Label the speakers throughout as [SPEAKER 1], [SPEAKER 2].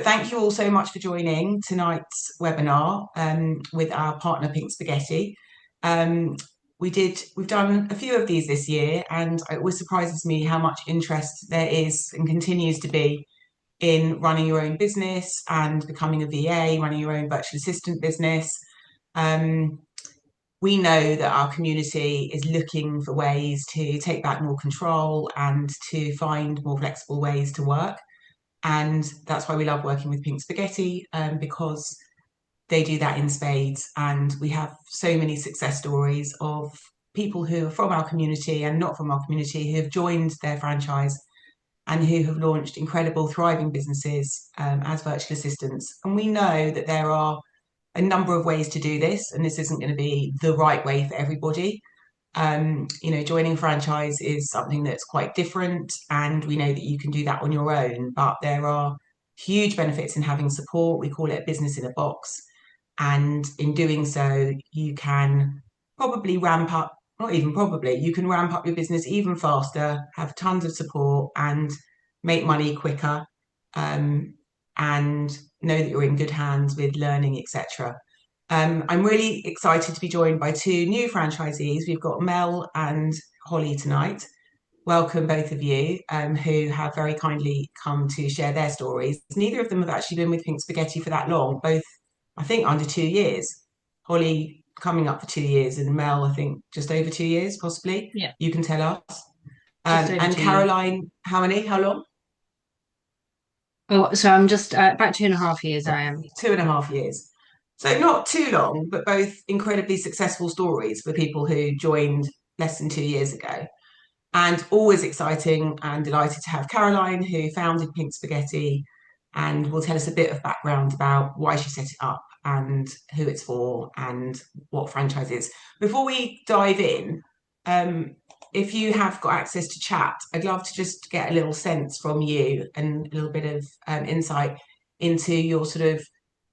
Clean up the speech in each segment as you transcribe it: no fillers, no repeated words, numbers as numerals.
[SPEAKER 1] thank you all so much for joining tonight's webinar with our partner Pink Spaghetti. Um, we've done a few of these this year, and it always surprises me how much interest there is and continues to be in running your own business and becoming a VA, running your own virtual assistant business. Um, we know that our community is looking for ways to take back more control and to find more flexible ways to work. And that's why we love working with Pink Spaghetti, because they do that in spades. And we have so many success stories of people who are from our community and not from our community who have joined their franchise and who have launched incredible, thriving businesses as virtual assistants. And we know that there are a number of ways to do this, and this isn't going to be the right way for everybody. Joining a franchise is something that's quite different, and we know that you can do that on your own, but there are huge benefits in having support. We call it a business in a box. And in doing so, you can probably ramp up, not even probably, you can ramp up your business even faster, have tons of support, and make money quicker, and know that you're in good hands with learning, etc. I'm really excited to be joined by two new franchisees. We've got Mel and Holly tonight. Welcome, both of you, who have very kindly come to share their stories. Neither of them have actually been with Pink Spaghetti for that long, both, I think, under 2 years. Holly coming up for 2 years, and Mel, I think, just over 2 years, possibly.
[SPEAKER 2] Yeah.
[SPEAKER 1] You can tell us.
[SPEAKER 2] Just over
[SPEAKER 1] And
[SPEAKER 2] 2 years.
[SPEAKER 1] Caroline, how many? How long?
[SPEAKER 2] Oh, so I'm just about 2.5 years I am.
[SPEAKER 1] 2.5 years. So not too long, but both incredibly successful stories for people who joined less than 2 years ago. And always exciting and delighted to have Caroline, who founded Pink Spaghetti and will tell us a bit of background about why she set it up and who it's for and what franchise is. Before we dive in, if you have got access to chat, I'd love to just get a little sense from you and a little bit of insight into your sort of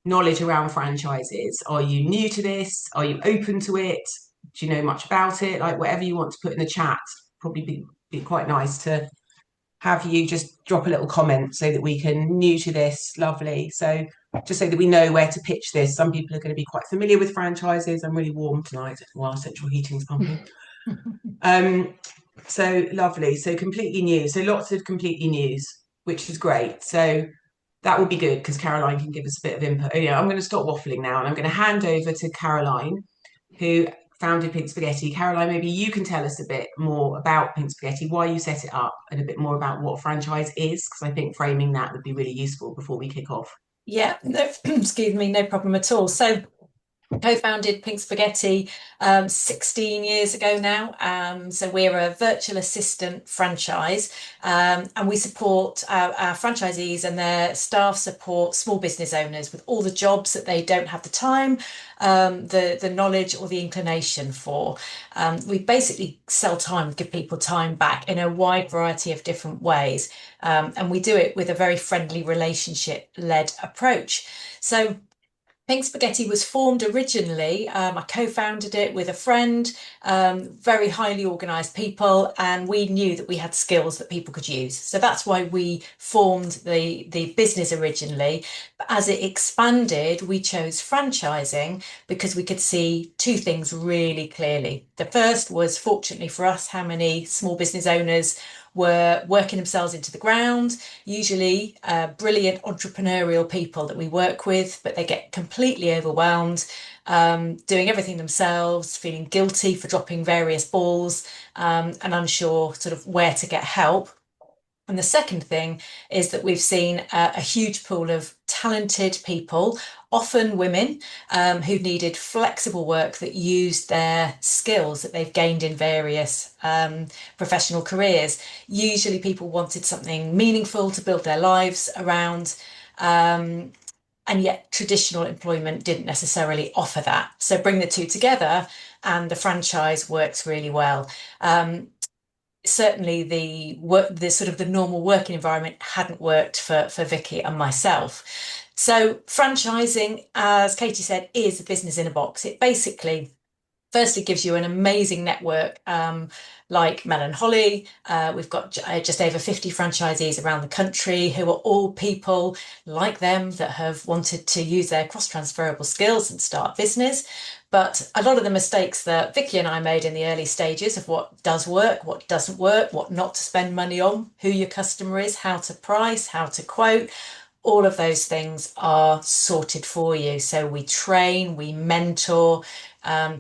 [SPEAKER 1] knowledge around franchises. Are you new to this? Are you open to it? Do you know much about it? Like whatever you want to put in the chat, probably be quite nice to have you just drop a little comment so that we can new to this. Lovely. So just so that we know where to pitch this. Some people are going to be quite familiar with franchises. I'm really warm tonight while central heating's pumping. So lovely. So completely new. So lots of completely news, which is great. So that would be good because Caroline can give us a bit of input. Oh, yeah, I'm going to stop waffling now and I'm going to hand over to Caroline, who founded Pink Spaghetti. Caroline, maybe you can tell us a bit more about Pink Spaghetti, why you set it up, and a bit more about what franchise is, because I think framing that would be really useful before we kick off.
[SPEAKER 3] Yeah, no, excuse me, no problem at all. So co-founded Pink Spaghetti 16 years ago now. So we're a virtual assistant franchise, and we support our franchisees and their staff support small business owners with all the jobs that they don't have the time, the knowledge or the inclination for. We basically sell time, give people time back in a wide variety of different ways. And we do it with a very friendly relationship-led approach. So Pink Spaghetti was formed originally, I co-founded it with a friend, very highly organised people, and we knew that we had skills that people could use. So that's why we formed the business originally. But as it expanded, we chose franchising because we could see two things really clearly. The first was, fortunately for us, how many small business owners were working themselves into the ground, usually brilliant entrepreneurial people that we work with, but they get completely overwhelmed, doing everything themselves, feeling guilty for dropping various balls, and unsure sort of where to get help. And the second thing is that we've seen a huge pool of talented people, often women, who needed flexible work that used their skills that they've gained in various professional careers. Usually people wanted something meaningful to build their lives around, and yet traditional employment didn't necessarily offer that. So bring the two together and the franchise works really well. Certainly the sort of the normal working environment hadn't worked for Vicky and myself. So franchising, as Katie said, is a business in a box. It basically Firstly, gives you an amazing network, like Mel and Holly. We've got just over 50 franchisees around the country who are all people like them that have wanted to use their cross-transferable skills and start business. But a lot of the mistakes that Vicky and I made in the early stages of what does work, what doesn't work, what not to spend money on, who your customer is, how to price, how to quote, all of those things are sorted for you. So we train, we mentor.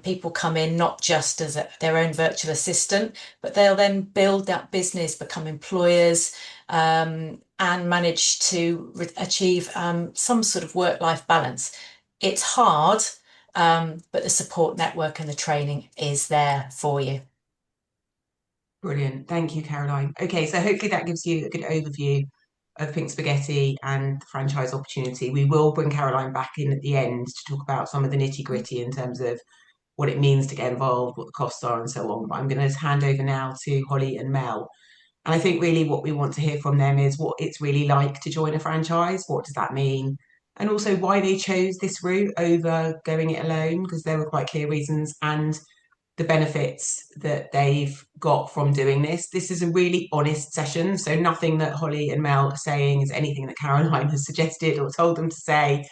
[SPEAKER 3] People come in not just as their own virtual assistant, but they'll then build that business, become employers, and manage to achieve some sort of work-life balance. It's hard, but the support network and the training is there for you.
[SPEAKER 1] Brilliant. Thank you, Caroline. Okay, so hopefully that gives you a good overview of Pink Spaghetti and the franchise opportunity. We will bring Caroline back in at the end to talk about some of the nitty-gritty in terms of what it means to get involved, what the costs are, and so on. But I'm going to hand over now to Holly and Mel. And I think really what we want to hear from them is what it's really like to join a franchise. What does that mean? And also why they chose this route over going it alone, because there were quite clear reasons, and the benefits that they've got from doing this. This is a really honest session. So nothing that Holly and Mel are saying is anything that Caroline has suggested or told them to say.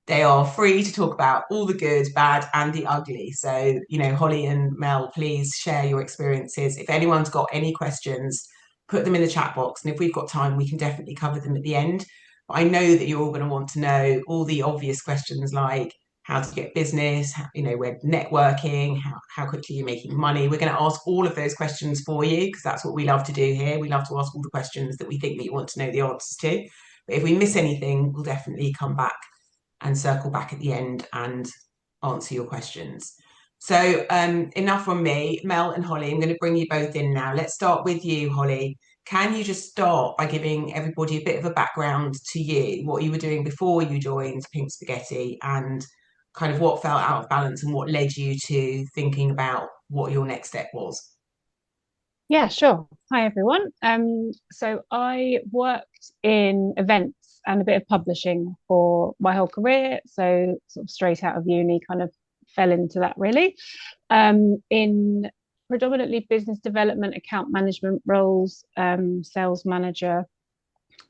[SPEAKER 1] They are free to talk about all the good, bad, and the ugly. So, Holly and Mel, please share your experiences. If anyone's got any questions, put them in the chat box. And if we've got time, we can definitely cover them at the end. But I know that you're all going to want to know all the obvious questions like how to get business, we're networking, how quickly you're making money. We're going to ask all of those questions for you because that's what we love to do here. We love to ask all the questions that we think that you want to know the answers to. But if we miss anything, we'll definitely come back and circle back at the end and answer your questions. So enough from me. Mel and Holly, I'm going to bring you both in now. Let's start with you, Holly. Can you just start by giving everybody a bit of a background to you, what you were doing before you joined Pink Spaghetti, and kind of what felt out of balance and what led you to thinking about what your next step was?
[SPEAKER 2] Yeah, sure. Hi, everyone. So I worked in events and a bit of publishing for my whole career. So sort of straight out of uni, kind of fell into that really. In predominantly business development, account management roles, sales manager,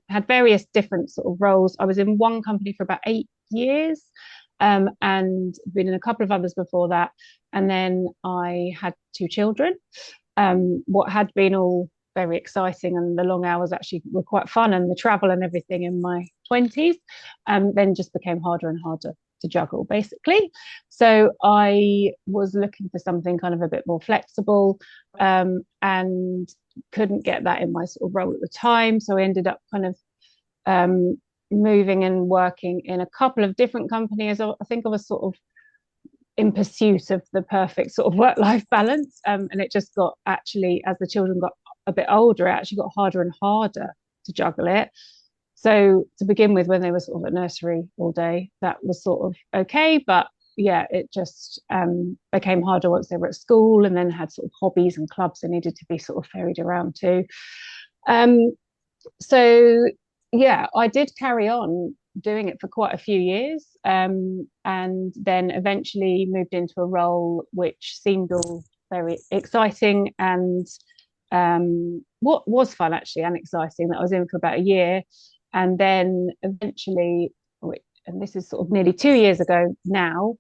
[SPEAKER 2] had various different sort of roles. I was in one company for about 8 years, and been in a couple of others before that. And then I had two children. What had been all very exciting and the long hours actually were quite fun, and the travel and everything in my 20s, then just became harder and harder to juggle basically. So I was looking for something kind of a bit more flexible, and couldn't get that in my sort of role at the time. So I ended up kind of moving and working in a couple of different companies. I think I was sort of in pursuit of the perfect sort of work-life balance, and it just got, actually, as the children got a bit older, it actually got harder and harder to juggle it. So to begin with, when they were sort of at nursery all day, that was sort of okay, but yeah, it just became harder once they were at school, and then had sort of hobbies and clubs they needed to be sort of ferried around to. So yeah, I did carry on doing it for quite a few years, and then eventually moved into a role which seemed all very exciting, and what was fun actually and exciting, that I was in for about a year. And then eventually, and this is sort of nearly 2 years ago now,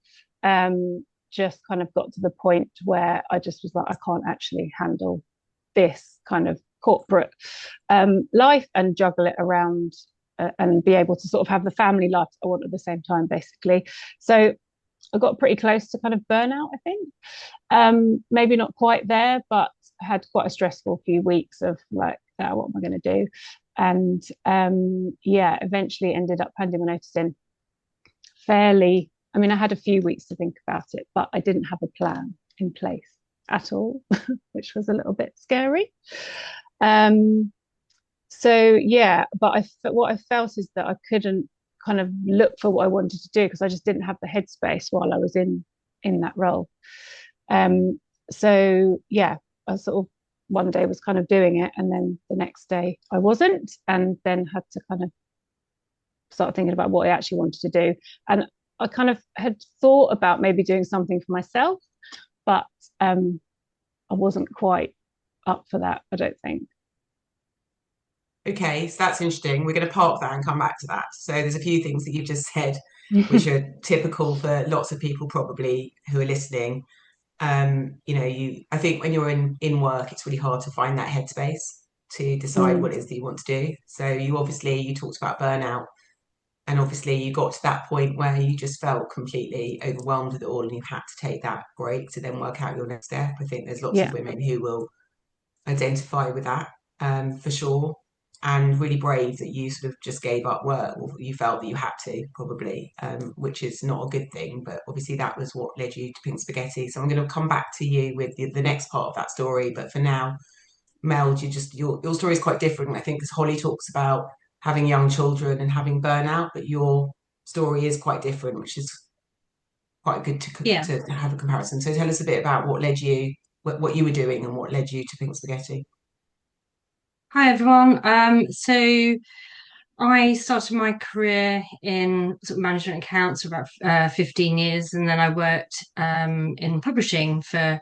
[SPEAKER 2] just kind of got to the point where I just was like, I can't actually handle this kind of corporate life and juggle it around, and be able to sort of have the family life I want at the same time, basically. So I got pretty close to kind of burnout, I think. Maybe not quite there, but had quite a stressful few weeks of like, what am I going to do? And yeah, eventually ended up handing my notice in fairly. I mean, I had a few weeks to think about it, but I didn't have a plan in place at all, which was a little bit scary. So yeah, but what I felt is that I couldn't kind of look for what I wanted to do because I just didn't have the headspace while I was in that role. So yeah, I sort of one day was kind of doing it, and then the next day I wasn't, and then had to kind of start thinking about what I actually wanted to do. And I kind of had thought about maybe doing something for myself, but I wasn't quite up for that, I don't think.
[SPEAKER 1] Okay, so that's interesting. We're going to park that and come back to that. So there's a few things that you've just said, which are typical for lots of people probably who are listening. I think when you're in work, it's really hard to find that headspace to decide
[SPEAKER 2] Mm,
[SPEAKER 1] what it is that you want to do. So you talked about burnout, and obviously you got to that point where you just felt completely overwhelmed with it all, and you had to take that break to then work out your next step. I think there's lots of
[SPEAKER 2] yeah,
[SPEAKER 1] women who will identify with that, for sure. And really brave that you sort of just gave up work, or you felt that you had to, probably, which is not a good thing. But obviously, that was what led you to Pink Spaghetti. So I'm going to come back to you with the next part of that story. But for now, Mel, your story is quite different, I think, because Holly talks about having young children and having burnout, but your story is quite different, which is quite good
[SPEAKER 3] Yeah.
[SPEAKER 1] to have a comparison. So tell us a bit about what you were doing, and what led you to Pink Spaghetti.
[SPEAKER 4] Hi everyone. So I started my career in sort of management accounts for about 15 years, and then I worked in publishing for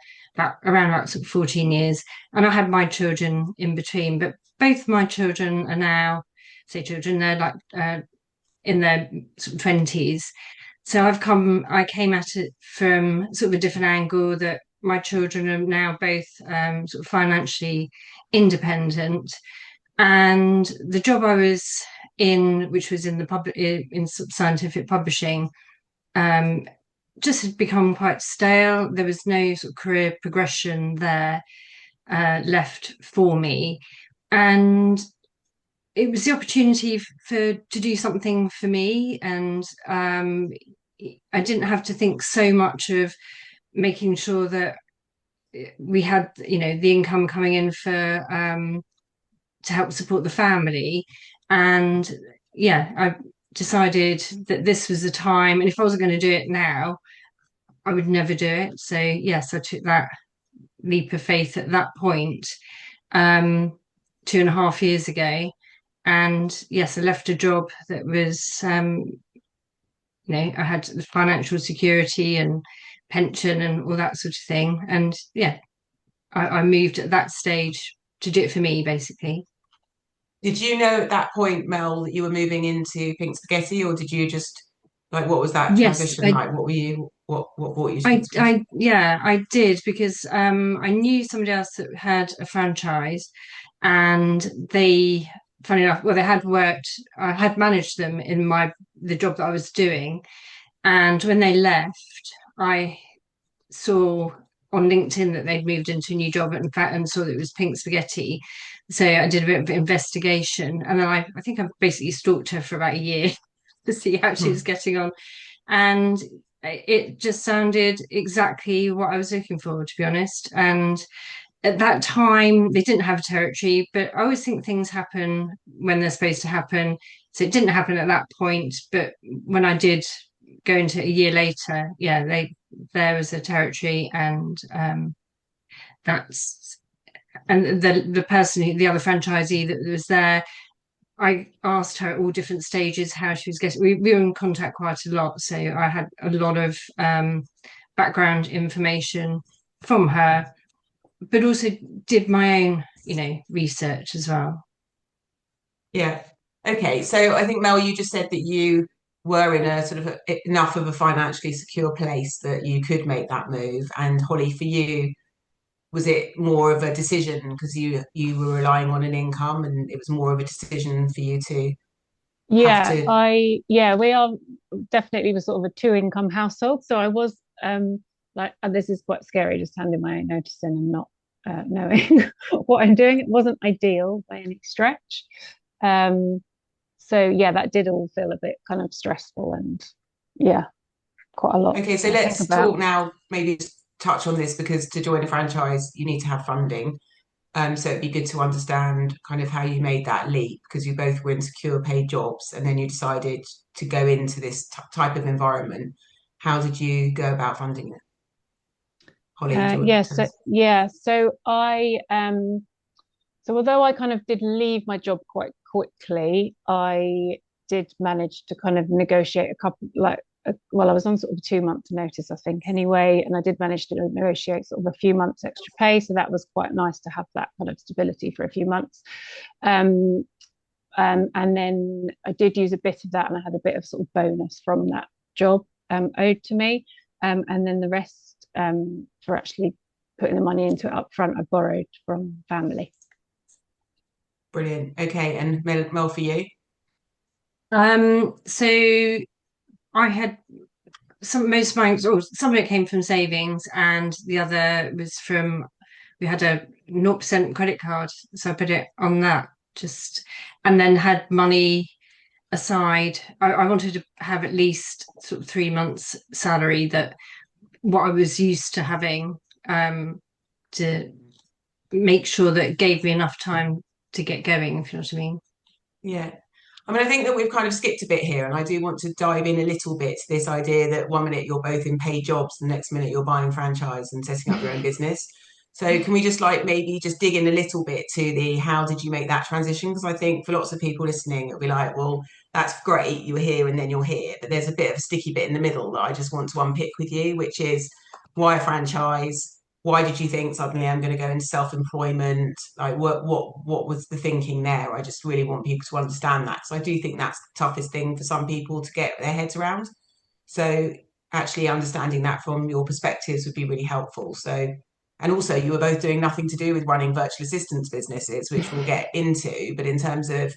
[SPEAKER 4] around sort of 14 years, and I had my children in between. But both my children are now, say children, they're like in their sort of 20s. So I came at it from sort of a different angle, that my children are now both sort of financially independent, and the job I was in, which was in the public in scientific publishing, um, just had become quite stale. There was no sort of career progression there left for me, and it was the opportunity to do something for me, and I didn't have to think so much of making sure that we had, the income coming in for to help support the family. And yeah, I decided that this was the time, and if I wasn't going to do it now, I would never do it. So yes, I took that leap of faith at that point, um, 2.5 years ago. And yes, I left a job that was, I had financial security and pension and all that sort of thing. And yeah, I moved at that stage to do it for me, basically.
[SPEAKER 1] Did you know at that point, Mel, that you were moving into Pink Spaghetti, or did you just like, what was that
[SPEAKER 4] Yes,
[SPEAKER 1] transition like? What brought you to Pink Spaghetti?
[SPEAKER 4] yeah, I did, because I knew somebody else that had a franchise, and they, funny enough, well, I had managed them in the job that I was doing, and when they left, I saw on LinkedIn that they'd moved into a new job, in fact, and saw that it was Pink Spaghetti. So I did a bit of investigation, and then I think I basically stalked her for about a year to see how she was
[SPEAKER 1] Hmm.
[SPEAKER 4] getting on. And it just sounded exactly what I was looking for, to be honest. And at that time, they didn't have a territory, but I always think things happen when they're supposed to happen. So it didn't happen at that point, but when I did go into a year later, yeah, there was a territory, and that's and the person the other franchisee that was there, I asked her at all different stages how she was getting. We were in contact quite a lot, so I had a lot of background information from her, but also did my own, research as well.
[SPEAKER 1] Yeah. Okay. So I think, Mel, you just said that you were in a sort of enough of a financially secure place that you could make that move. And Holly, for you, was it more of a decision because you were relying on an income, and it was more of a decision for you to have
[SPEAKER 2] Yeah,
[SPEAKER 1] to?
[SPEAKER 2] we are definitely was sort of a two income household. So I was like, and this is quite scary, just handing my own notice in and not knowing what I'm doing. It wasn't ideal by any stretch. Um, so yeah, that did all feel a bit kind of stressful, and yeah, quite a lot
[SPEAKER 1] Okay, so
[SPEAKER 2] to think
[SPEAKER 1] let's
[SPEAKER 2] about.
[SPEAKER 1] talk now, maybe just touch on this, because to join a franchise, you need to have funding. So it'd be good to understand kind of how you made that leap, because you both were in secure paid jobs, and then you decided to go into this type of environment. How did you go about funding it? Holly, do you want to tell us?
[SPEAKER 2] So so although I kind of did leave my job quite quickly, I did manage to kind of negotiate a couple, like well, I was on sort of a 2 month notice, I think, anyway, and I did manage to negotiate sort of a few months extra pay, so that was quite nice to have that kind of stability for a few months. And then I did use a bit of that, and I had a bit of sort of bonus from that job owed to me, and then the rest for actually putting the money into it up front, I borrowed from family.
[SPEAKER 1] Brilliant. Okay, and Mel, for you?
[SPEAKER 4] So I had most of mine, or some of it came from savings, and the other was from, we had a 0% credit card, so I put it on that, and then had money aside. I wanted to have at least sort of 3 months salary, that what I was used to having, to make sure that it gave me enough time to get going, if you know what I mean.
[SPEAKER 1] Yeah. I mean, I think that we've kind of skipped a bit here, and I do want to dive in a little bit to this idea that 1 minute you're both in paid jobs, the next minute you're buying franchise and setting up your own business. So can we just like maybe just dig in a little bit to the how did you make that transition? Because I think for lots of people listening, it'll be like, well, that's great, you were here and then you're here, but there's a bit of a sticky bit in the middle that I just want to unpick with you, which is why a franchise? Why did you think suddenly I'm going to go into self-employment? Like what was the thinking there? I just really want people to understand that, because I do think that's the toughest thing for some people to get their heads around. So actually understanding that from your perspectives would be really helpful. So, and also you were both doing nothing to do with running virtual assistants businesses, which we'll get into, but in terms of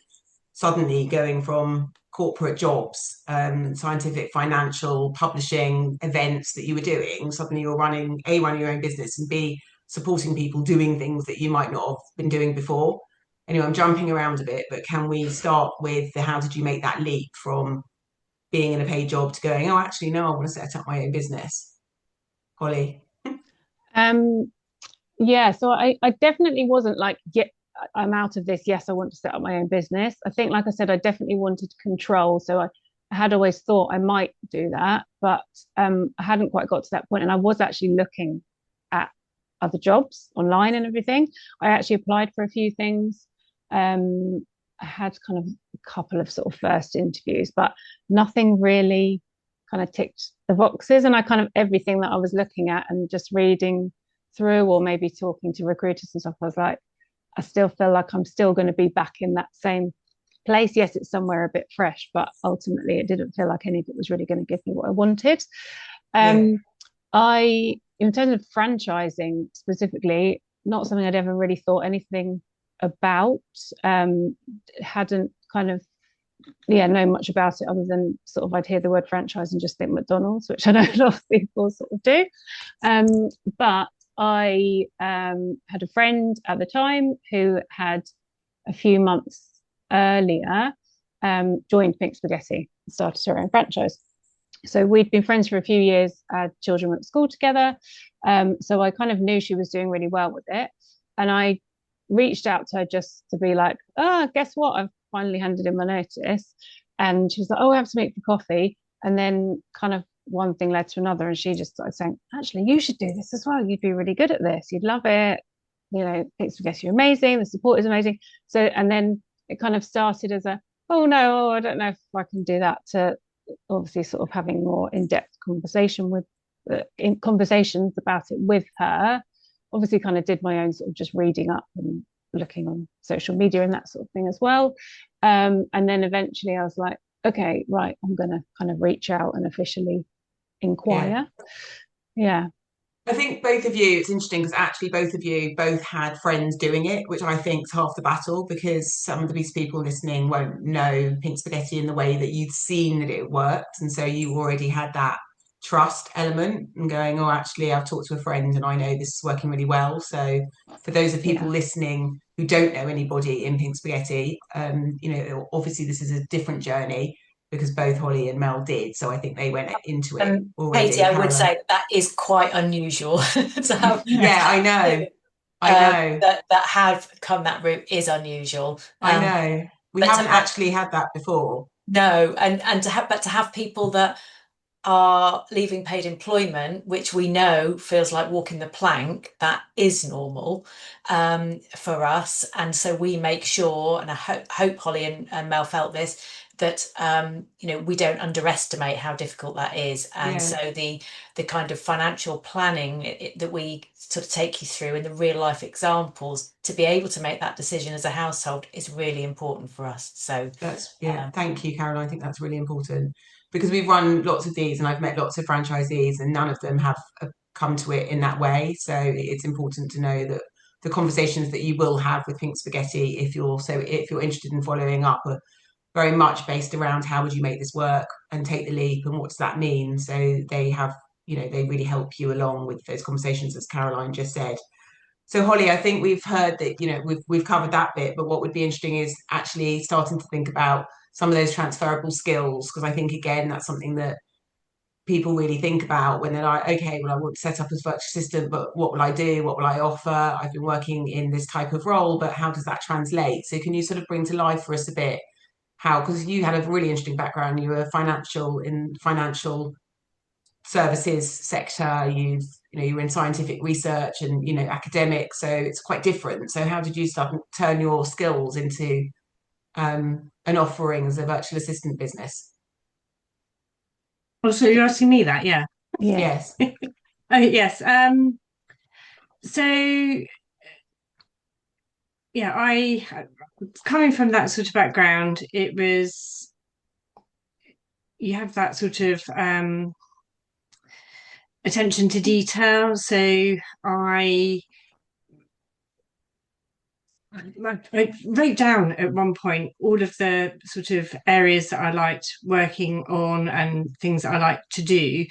[SPEAKER 1] suddenly going from corporate jobs, scientific, financial, publishing, events that you were doing, suddenly you're running your own business, and B, supporting people doing things that you might not have been doing before. Anyway, I'm jumping around a bit, but can we start with the how did you make that leap from being in a paid job to going, oh, actually, no, I want to set up my own business? Holly?
[SPEAKER 2] Um, yeah, so I definitely wasn't like, yeah, I'm out of this. Yes, I want to set up my own business. I think, like I said, I definitely wanted control. So I had always thought I might do that, but I hadn't quite got to that point. And I was actually looking at other jobs online and everything. I actually applied for a few things. I had kind of a couple of sort of first interviews, but nothing really kind of ticked the boxes. And I kind of everything that I was looking at and just reading through, or maybe talking to recruiters and stuff, I was like, I still feel like I'm still going to be back in that same place. Yes, it's somewhere a bit fresh, but ultimately it didn't feel like any of it was really going to give me what I wanted. In terms of franchising specifically, not something I'd ever really thought anything about. Hadn't kind of know much about it, other than sort of I'd hear the word franchise and just think McDonald's, which I know a lot of people sort of do. But I had a friend at the time who had a few months earlier joined Pink Spaghetti and started her own franchise. So we'd been friends for a few years, our children went to school together. So I kind of knew she was doing really well with it. And I reached out to her just to be like, oh, guess what? I've finally handed in my notice. And she was like, oh, I have to meet for coffee. And then kind of one thing led to another. And she just started saying, actually, you should do this as well. You'd be really good at this. You'd love it. You know, Pink Spaghetti, you're amazing. The support is amazing. So, and then it kind of started as a, oh, no, I don't know if I can do that, to obviously sort of having more in-depth conversations about it with her. Obviously kind of did my own sort of just reading up and looking on social media and that sort of thing as well. And then eventually I was like, okay, right, I'm going to kind of reach out and officially inquire. Yeah.
[SPEAKER 1] I think both of you, it's interesting because actually both of you both had friends doing it, which I think is half the battle, because some of these people listening won't know Pink Spaghetti in the way that you'd seen that it worked. And so you already had that trust element and going, oh, actually, I've talked to a friend and I know this is working really well. So for those of people listening who don't know anybody in Pink Spaghetti, obviously this is a different journey, because both Holly and Mel did. So I think they went into it already.
[SPEAKER 3] Katy, I would say that is quite unusual to have.
[SPEAKER 1] Yeah, I know.
[SPEAKER 3] That have come that route is unusual.
[SPEAKER 1] I know. We haven't actually had that before.
[SPEAKER 3] No, and to have people that are leaving paid employment, which we know feels like walking the plank, that is normal for us. And so we make sure, and I hope Holly and Mel felt this, that we don't underestimate how difficult that is. And so the kind of financial planning that we sort of take you through, and the real life examples to be able to make that decision as a household, is really important for us. So
[SPEAKER 1] that's thank you, Caroline. I think that's really important, because we've run lots of these and I've met lots of franchisees, and none of them have come to it in that way. So it's important to know that the conversations that you will have with Pink Spaghetti, if you're interested in following up, are very much based around how would you make this work and take the leap, and what does that mean. So they have, they really help you along with those conversations, as Caroline just said. So Holly, I think we've heard that, we've covered that bit, but what would be interesting is actually starting to think about some of those transferable skills, because I think, again, that's something that people really think about when they're like, okay, well, I want to set up as virtual assistant, but what will I do? What will I offer? I've been working in this type of role, but how does that translate? So can you sort of bring to life for us a bit how, because you had a really interesting background, you were financial services sector, you were in scientific research and, academic, so it's quite different. So how did you start and turn your skills into an offering as a virtual assistant business?
[SPEAKER 4] Oh, so you're asking me that, yeah.
[SPEAKER 1] Yes.
[SPEAKER 4] Oh, yes. So yeah, coming from that sort of background, you have that sort of attention to detail. So I wrote down at one point all of the sort of areas that I liked working on and things that I like to do.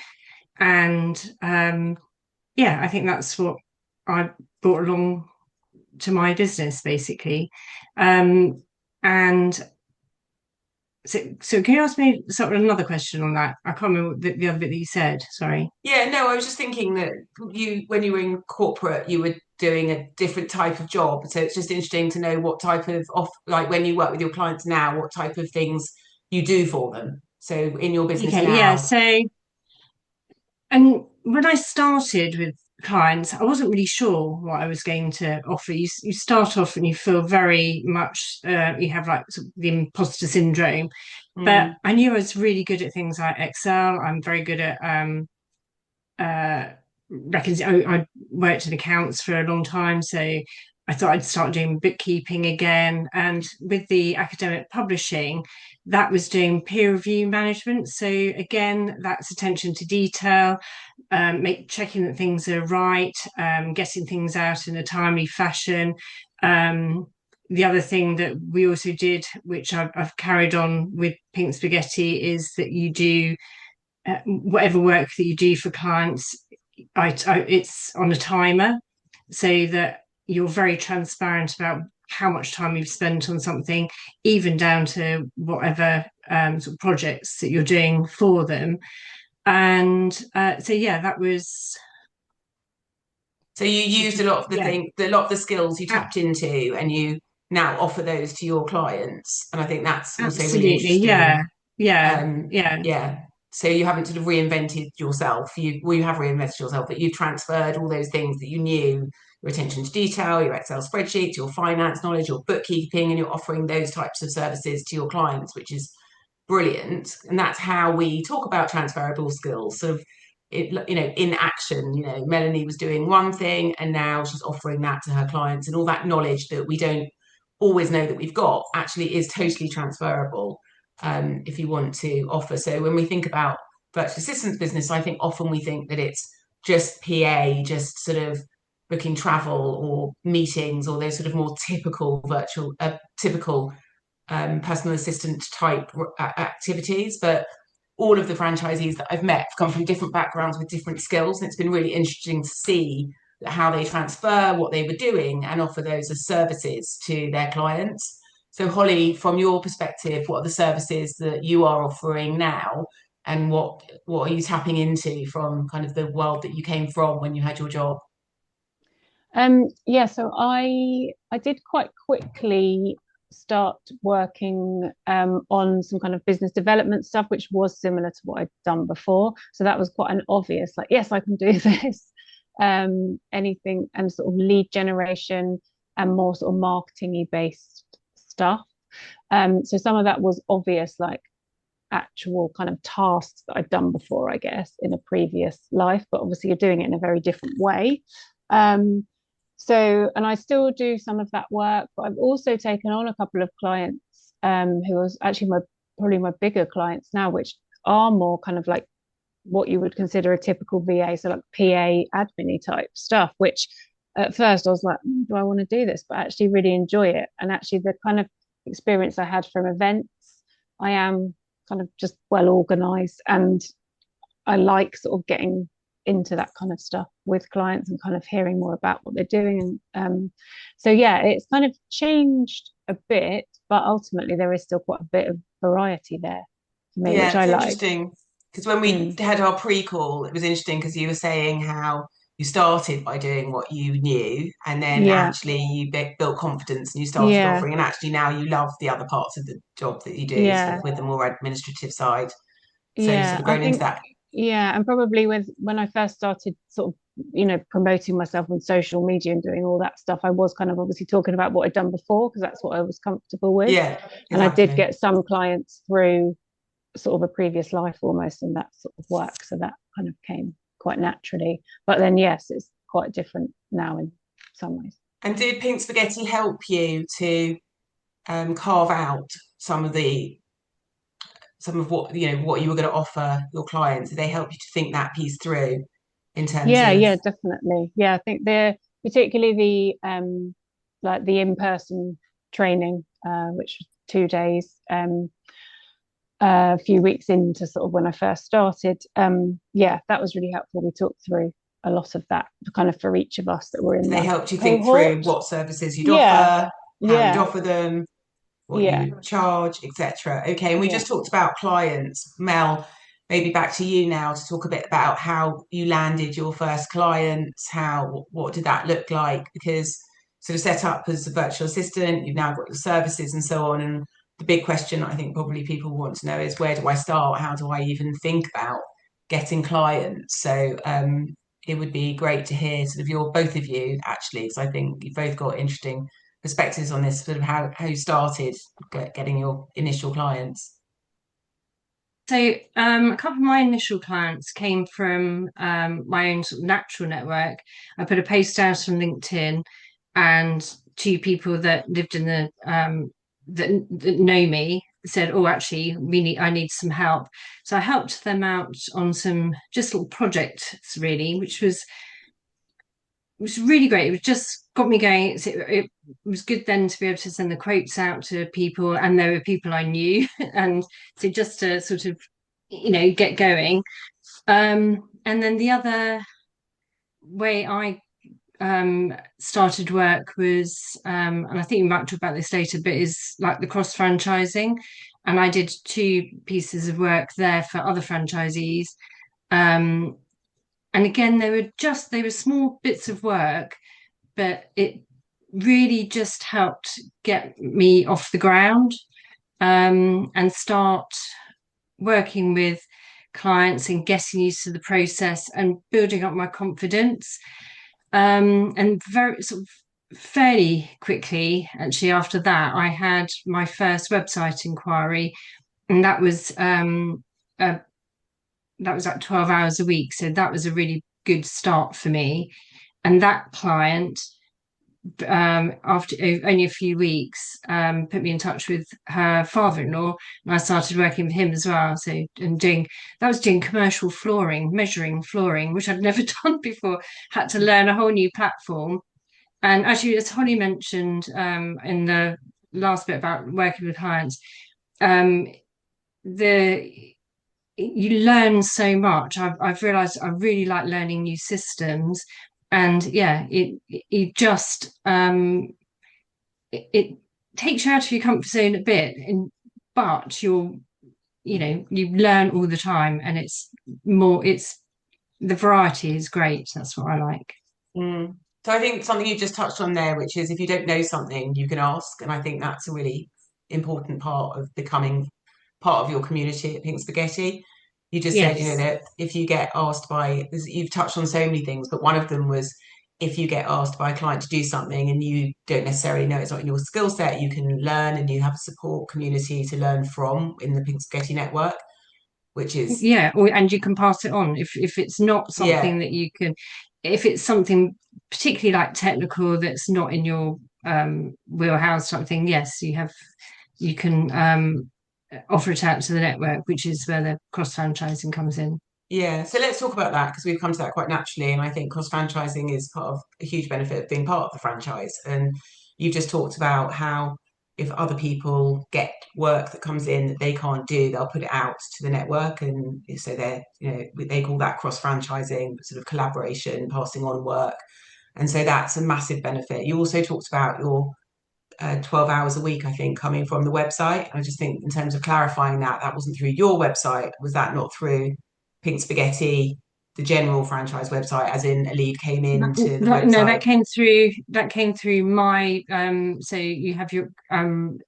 [SPEAKER 4] And I think that's what I brought along to my business, basically. And so can you ask me sort of another question on that? I can't remember the other bit that you said, sorry.
[SPEAKER 1] Yeah, no, I was just thinking that when you were in corporate, you were doing a different type of job. So it's just interesting to know what type of like when you work with your clients now, what type of things you do for them. So in your business
[SPEAKER 4] Okay,
[SPEAKER 1] now.
[SPEAKER 4] yeah. So, and when I started with clients, I wasn't really sure what I was going to offer. You start off and you feel very much you have like sort of the imposter syndrome, but I knew I was really good at things like Excel. I'm very good at I worked in accounts for a long time, so I thought I'd start doing bookkeeping again. And with the academic publishing, that was doing peer review management. So again, that's attention to detail, checking that things are right, getting things out in a timely fashion. The other thing that we also did, which I've carried on with Pink Spaghetti, is that you do whatever work that you do for clients, it's on a timer, so that you're very transparent about how much time you've spent on something, even down to whatever sort of projects that you're doing for them. And that was.
[SPEAKER 1] So you used a lot of a lot of the skills you tapped into, and you now offer those to your clients. And I think that's also really interesting.
[SPEAKER 4] Yeah.
[SPEAKER 1] So you haven't sort of reinvented yourself. You have reinvented yourself, but you've transferred all those things that you knew, your attention to detail, your Excel spreadsheets, your finance knowledge, your bookkeeping, and you're offering those types of services to your clients, which is brilliant. And that's how we talk about transferable skills, sort of, in action. Melanie was doing one thing and now she's offering that to her clients, and all that knowledge that we don't always know that we've got actually is totally transferable. If you want to offer. So when we think about virtual assistants business, I think often we think that it's just PA, just sort of booking travel or meetings, or those sort of more typical personal assistant type activities. But all of the franchisees that I've met have come from different backgrounds with different skills, and it's been really interesting to see how they transfer what they were doing and offer those as services to their clients. So Holly, from your perspective, what are the services that you are offering now, and what are you tapping into from kind of the world that you came from when you had your job?
[SPEAKER 2] So I did quite quickly start working on some kind of business development stuff, which was similar to what I'd done before. So that was quite an obvious, like, yes, I can do this. Anything, and sort of lead generation and more sort of marketing-y based stuff. So some of that was obvious, like actual kind of tasks that I'd done before, I guess, in a previous life, but obviously you're doing it in a very different way. And I still do some of that work, but I've also taken on a couple of clients who was actually probably my bigger clients now, which are more kind of like what you would consider a typical VA, so like PA admin type stuff, which at first I was like, do I want to do this? But I actually really enjoy it. And actually the kind of experience I had from events, I am kind of just well organized, and I like sort of getting into that kind of stuff with clients and kind of hearing more about what they're doing. And so yeah, it's kind of changed a bit, but ultimately there is still quite a bit of variety there for me,
[SPEAKER 1] Yeah,
[SPEAKER 2] which I
[SPEAKER 1] it's
[SPEAKER 2] like.
[SPEAKER 1] interesting because when we had our pre-call, it was interesting because you were saying how you started by doing what you knew, and then
[SPEAKER 2] Yeah,
[SPEAKER 1] actually you built confidence and you started
[SPEAKER 2] yeah,
[SPEAKER 1] offering, and actually now you love the other parts of the job that you do, sort
[SPEAKER 2] yeah,
[SPEAKER 1] of with the more administrative side. So you've sort
[SPEAKER 2] yeah.
[SPEAKER 1] of
[SPEAKER 2] I
[SPEAKER 1] grown into
[SPEAKER 2] think,
[SPEAKER 1] that.
[SPEAKER 2] yeah, and probably with when I first started sort of, promoting myself on social media and doing all that stuff, I was kind of obviously talking about what I'd done before because that's what I was comfortable with.
[SPEAKER 1] Yeah,
[SPEAKER 2] And I did
[SPEAKER 1] exactly.
[SPEAKER 2] get some clients through sort of a previous life almost and that sort of work. So that kind of came quite naturally. But then, yes, it's quite different now in some ways.
[SPEAKER 1] And did Pink Spaghetti help you to carve out some of what what you were going to offer your clients? Did they help you to think that piece through in terms
[SPEAKER 2] Yeah,
[SPEAKER 1] of
[SPEAKER 2] yeah, definitely. Yeah, I think they're particularly like the in-person training, which was 2 days, a few weeks into sort of when I first started. Yeah, that was really helpful. We talked through a lot of that kind of for each of us that were in
[SPEAKER 1] they
[SPEAKER 2] the
[SPEAKER 1] helped you think through
[SPEAKER 2] cohort.
[SPEAKER 1] what services you'd
[SPEAKER 2] Yeah,
[SPEAKER 1] offer, how you'd
[SPEAKER 2] yeah,
[SPEAKER 1] offer them, what you
[SPEAKER 2] yeah,
[SPEAKER 1] would charge, etc. Okay, and we
[SPEAKER 2] yeah.
[SPEAKER 1] just talked about clients. Mel, maybe back to you now to talk a bit about how you landed your first clients. What did that look like? Because sort of set up as a virtual assistant, you've now got your services and so on. And the big question I think probably people want to know is, where do I start? How do I even think about getting clients? So it would be great to hear sort of both of you actually, because I think you've both got interesting perspectives on this, sort of how you started getting your initial clients.
[SPEAKER 4] So, a couple of my initial clients came from my own sort of natural network. I put a post out on LinkedIn, and two people that lived in the that know me said, "Oh, actually, I need some help." So I helped them out on some just little projects, really, which was really great. It was just got me going. It was good then to be able to send the quotes out to people, and there were people I knew, and so just to sort of get going. And then the other way I started work was, and I think we might talk about this later, but is like the cross franchising. And I did two pieces of work there for other franchisees. Um, and again, they were small bits of work, but it really just helped get me off the ground, and start working with clients and getting used to the process and building up my confidence. And very sort of fairly quickly, actually, after that, I had my first website inquiry, and uh, that was like 12 hours a week. So that was a really good start for me. And that client, after only a few weeks, put me in touch with her father-in-law, and I started working with him as well. So, and doing commercial flooring, measuring flooring, which I'd never done before. Had to learn a whole new platform. And actually, as Holly mentioned in the last bit about working with clients, um, the you learn so much. I've realized I really like learning new systems, and yeah, it just it takes you out of your comfort zone a bit, but you learn all the time, and it's the variety is great. That's what I like.
[SPEAKER 1] Mm. So I think something you just touched on there, which is if you don't know something, you can ask. And I think that's a really important part of becoming part of your community at Pink Spaghetti. You just said,
[SPEAKER 4] Yes.
[SPEAKER 1] that if you get asked you've touched on so many things, but one of them was if you get asked by a client to do something and you don't necessarily know it's not in your skill set, you can learn and you have a support community to learn from in the Pink Spaghetti network, which is,
[SPEAKER 4] and you can pass it on if it's not
[SPEAKER 1] yeah,
[SPEAKER 4] something that you can, if it's something particularly like technical that's not in your wheelhouse, something, yes, you can offer it out to the network, which is where the cross franchising comes in.
[SPEAKER 1] yeah. So let's talk about that because we've come to that quite naturally. And I think cross franchising is part of a huge benefit of being part of the franchise. And you've just talked about how if other people get work that comes in that they can't do, they'll put it out to the network. And so they call that cross franchising, sort of collaboration, passing on work. And so that's a massive benefit. You also talked about your 12 hours a week, I think, coming from the website. I just think in terms of clarifying that, that wasn't through your website. Was that not through Pink Spaghetti, the general franchise website, as in a lead came into the
[SPEAKER 4] No,
[SPEAKER 1] website?
[SPEAKER 4] that came through my so you have your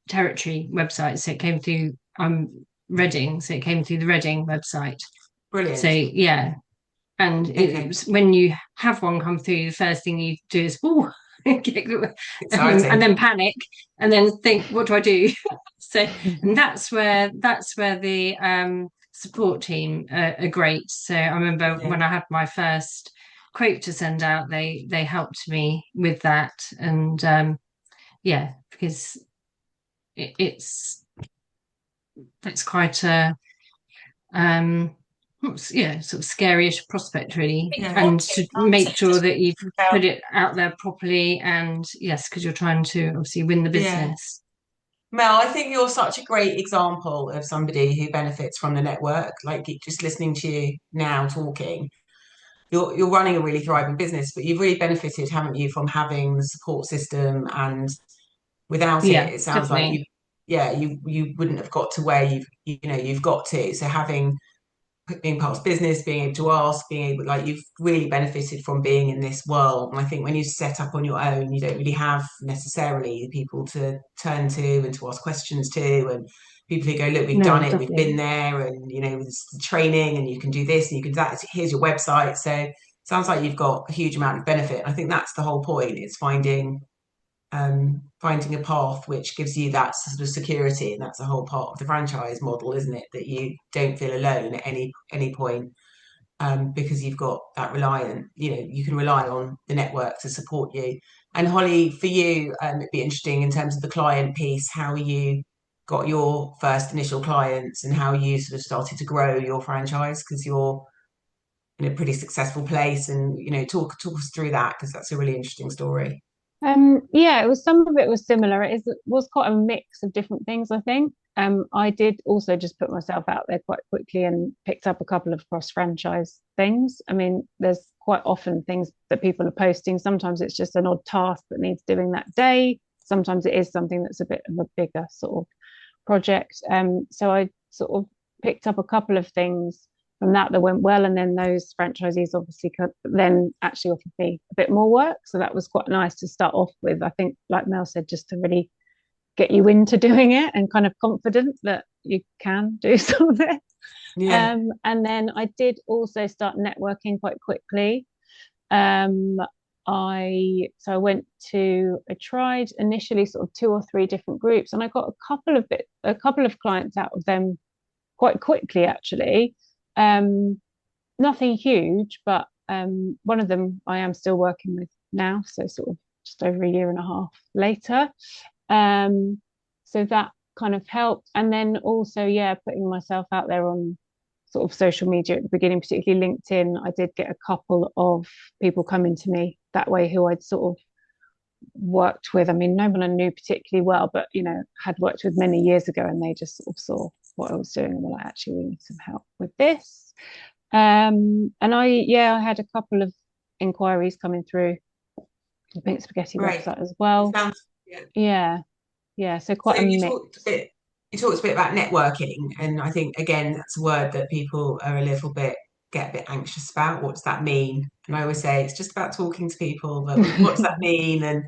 [SPEAKER 4] territory website, so it came through Reading, so it came through the Reading website. So
[SPEAKER 1] Brilliant.
[SPEAKER 4] yeah, and
[SPEAKER 1] Okay.
[SPEAKER 4] when you have one come through, the first thing you do is
[SPEAKER 1] Exciting.
[SPEAKER 4] and then panic, and then think, what do I do? So, and that's where the support team are great. So I remember
[SPEAKER 1] Yeah.
[SPEAKER 4] when I had my first quote to send out, they helped me with that, and yeah, because it's quite a sort of scary-ish prospect, really,
[SPEAKER 1] Yeah.
[SPEAKER 4] and to make sure that you've put it out there properly, and yes, because you're trying to obviously win the
[SPEAKER 1] Yeah.
[SPEAKER 4] business.
[SPEAKER 1] Mel, I think you're such a great example of somebody who benefits from the network. Like just listening to you now talking, you're running a really thriving business, but you've really benefited, haven't you, from having the support system, and without it,
[SPEAKER 4] Yeah,
[SPEAKER 1] it sounds like
[SPEAKER 4] definitely.
[SPEAKER 1] you wouldn't have got to where you've got to. So having being part of business, being able to ask, being able, like, you've really benefited from being in this world. And I think when you set up on your own, you don't really have necessarily people to turn to and to ask questions to, and people who go, look, we've
[SPEAKER 4] No,
[SPEAKER 1] done it, we've
[SPEAKER 4] definitely.
[SPEAKER 1] been there, and there's the training, and you can do this, and you can do that. Here's your website. So it sounds like you've got a huge amount of benefit. I think that's the whole point. It's finding a path which gives you that sort of security, and that's a whole part of the franchise model, isn't it? That you don't feel alone at any point, because you've got that you can rely on the network to support you. And Holly, for you, it'd be interesting in terms of the client piece, how you got your first initial clients and how you sort of started to grow your franchise, because you're in a pretty successful place, and talk us through that, because that's a really interesting story.
[SPEAKER 2] Yeah, it was some of it was similar. It was quite a mix of different things, I think. I did also just put myself out there quite quickly and picked up a couple of cross-franchise things. I mean, there's quite often things that people are posting. Sometimes it's just an odd task that needs doing that day. Sometimes it is something that's a bit of a bigger sort of project. So I sort of picked up a couple of things from that went well, and then those franchisees obviously could then actually offered me a bit more work, so that was quite nice to start off with. I think, like Mel said, just to really get you into doing it and kind of confident that you can do something.
[SPEAKER 1] Yeah.
[SPEAKER 2] And then I did also start networking quite quickly. um I tried initially sort of two or three different groups, and I got a couple of clients out of them quite quickly, actually. um Nothing huge, but one of them I am still working with now, so sort of just over a year and a half later. Um, so that kind of helped. And then also, yeah, putting myself out there on sort of social media at the beginning, particularly LinkedIn. I did get a couple of people coming to me that way who I'd sort of worked with. I mean, no one I knew particularly well, but had worked with many years ago, and they just sort of saw what I was doing and were like, actually, we need some help with this. And I had a couple of inquiries coming through the Pink Spaghetti
[SPEAKER 1] Great.
[SPEAKER 2] website as
[SPEAKER 1] It
[SPEAKER 2] well.
[SPEAKER 1] sounds, yeah.
[SPEAKER 2] Yeah, so
[SPEAKER 1] So
[SPEAKER 2] quite a mix.
[SPEAKER 1] you talked a bit about networking, and I think again that's a word that people are get a bit anxious about. What does that mean? And I always say it's just about talking to people, but what does that mean? And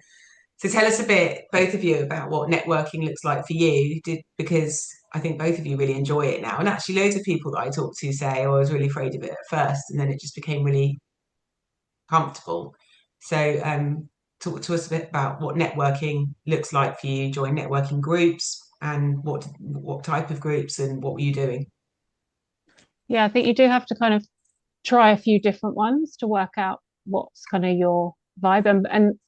[SPEAKER 1] so tell us a bit, both of you, about what networking looks like for you. Because I think both of you really enjoy it now, and actually loads of people that I talk to say, "Oh, I was really afraid of it at first, and then it just became really comfortable." So talk to us a bit about what networking looks like for you. Join networking groups, and what type of groups, and what were you doing?
[SPEAKER 2] Yeah, I think you do have to kind of try a few different ones to work out what's kind of your vibe. And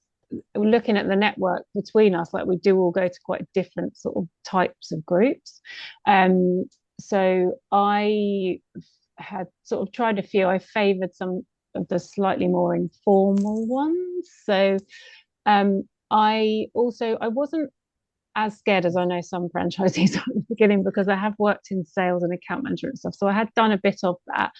[SPEAKER 2] looking at the network between us, like we do all go to quite different sort of types of groups. So I had sort of tried a few. I favoured some of the slightly more informal ones. So I wasn't as scared as I know some franchisees at the beginning, because I have worked in sales and account management and stuff. So I had done a bit of that.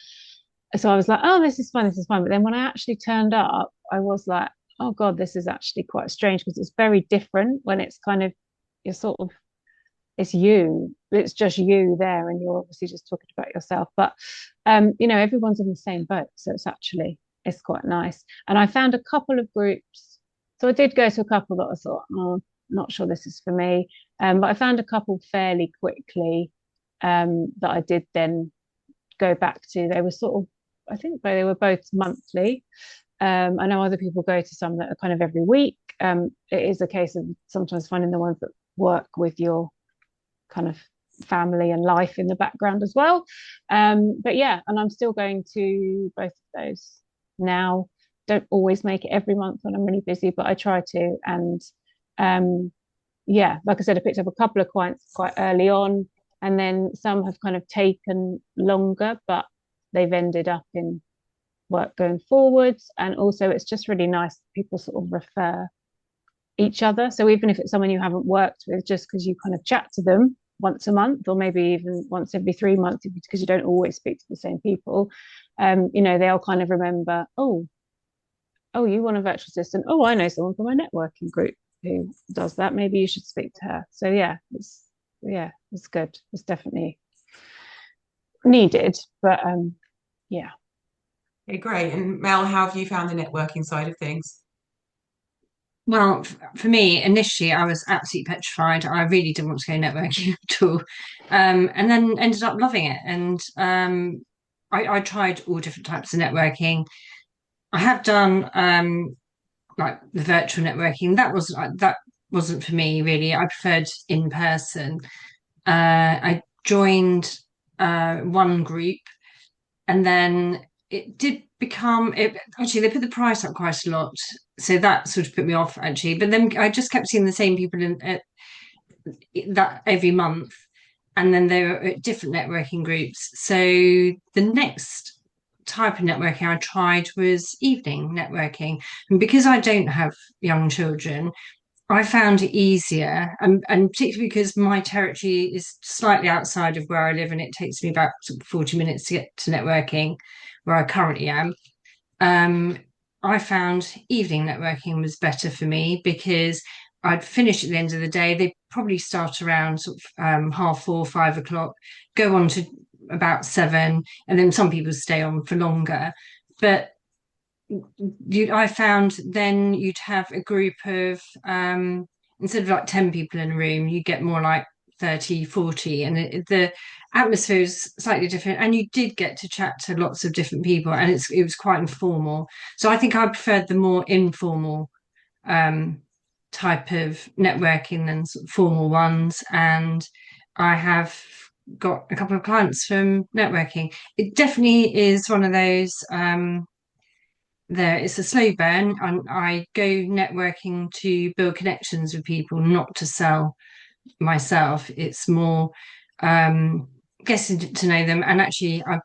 [SPEAKER 2] So I was like, oh, this is fun, this is fun. But then when I actually turned up, I was like, oh God, this is actually quite strange, because it's very different when it's kind of, you're sort of, it's just you there, and you're obviously just talking about yourself. But everyone's in the same boat. So it's quite nice. And I found a couple of groups. So I did go to a couple that I thought, oh, not sure this is for me. But I found a couple fairly quickly that I did then go back to. They were sort of, I think they were both monthly. I know other people go to some that are kind of every week. It is a case of sometimes finding the ones that work with your kind of family and life in the background as well. But yeah, and I'm still going to both of those now. Don't always make it every month when I'm really busy, but I try to. And yeah, like I said, I picked up a couple of clients quite early on, and then some have kind of taken longer, but they've ended up in work going forwards. And also it's just really nice that people sort of refer each other. So even if it's someone you haven't worked with, just because you kind of chat to them once a month, or maybe even once every 3 months, because you don't always speak to the same people, they'll kind of remember, oh, you want a virtual assistant? Oh, I know someone from my networking group who does that. Maybe you should speak to her. So yeah, it's good. It's definitely needed, but yeah.
[SPEAKER 1] Okay, great. And Mel, how have you found the networking side of things?
[SPEAKER 4] Well, for me, initially, I was absolutely petrified. I really didn't want to go networking at all. And then ended up loving it. And I tried all different types of networking. I have done like the virtual networking. That wasn't for me really. I preferred in person. I joined one group, and then it did become it actually they put the price up quite a lot, so that sort of put me off actually. But then I just kept seeing the same people in that every month, and then they were at different networking groups. So the next type of networking I tried was evening networking, and because I don't have young children, I found it easier, and particularly because my territory is slightly outside of where I live, and it takes me about sort of 40 minutes to get to networking where I currently am. Um, I found evening networking was better for me because I'd finish at the end of the day. They probably start around sort of 4:30, 5 o'clock, go on to about 7, and then some people stay on for longer. But I found then you'd have a group of instead of like 10 people in a room, you get more like 30, 40, and the atmosphere is slightly different, and you did get to chat to lots of different people, and it was quite informal. So I think I preferred the more informal type of networking than sort of formal ones. And I have got a couple of clients from networking. It definitely is one of those it's a slow burn, and I go networking to build connections with people, not to sell myself. It's more getting to know them. And actually I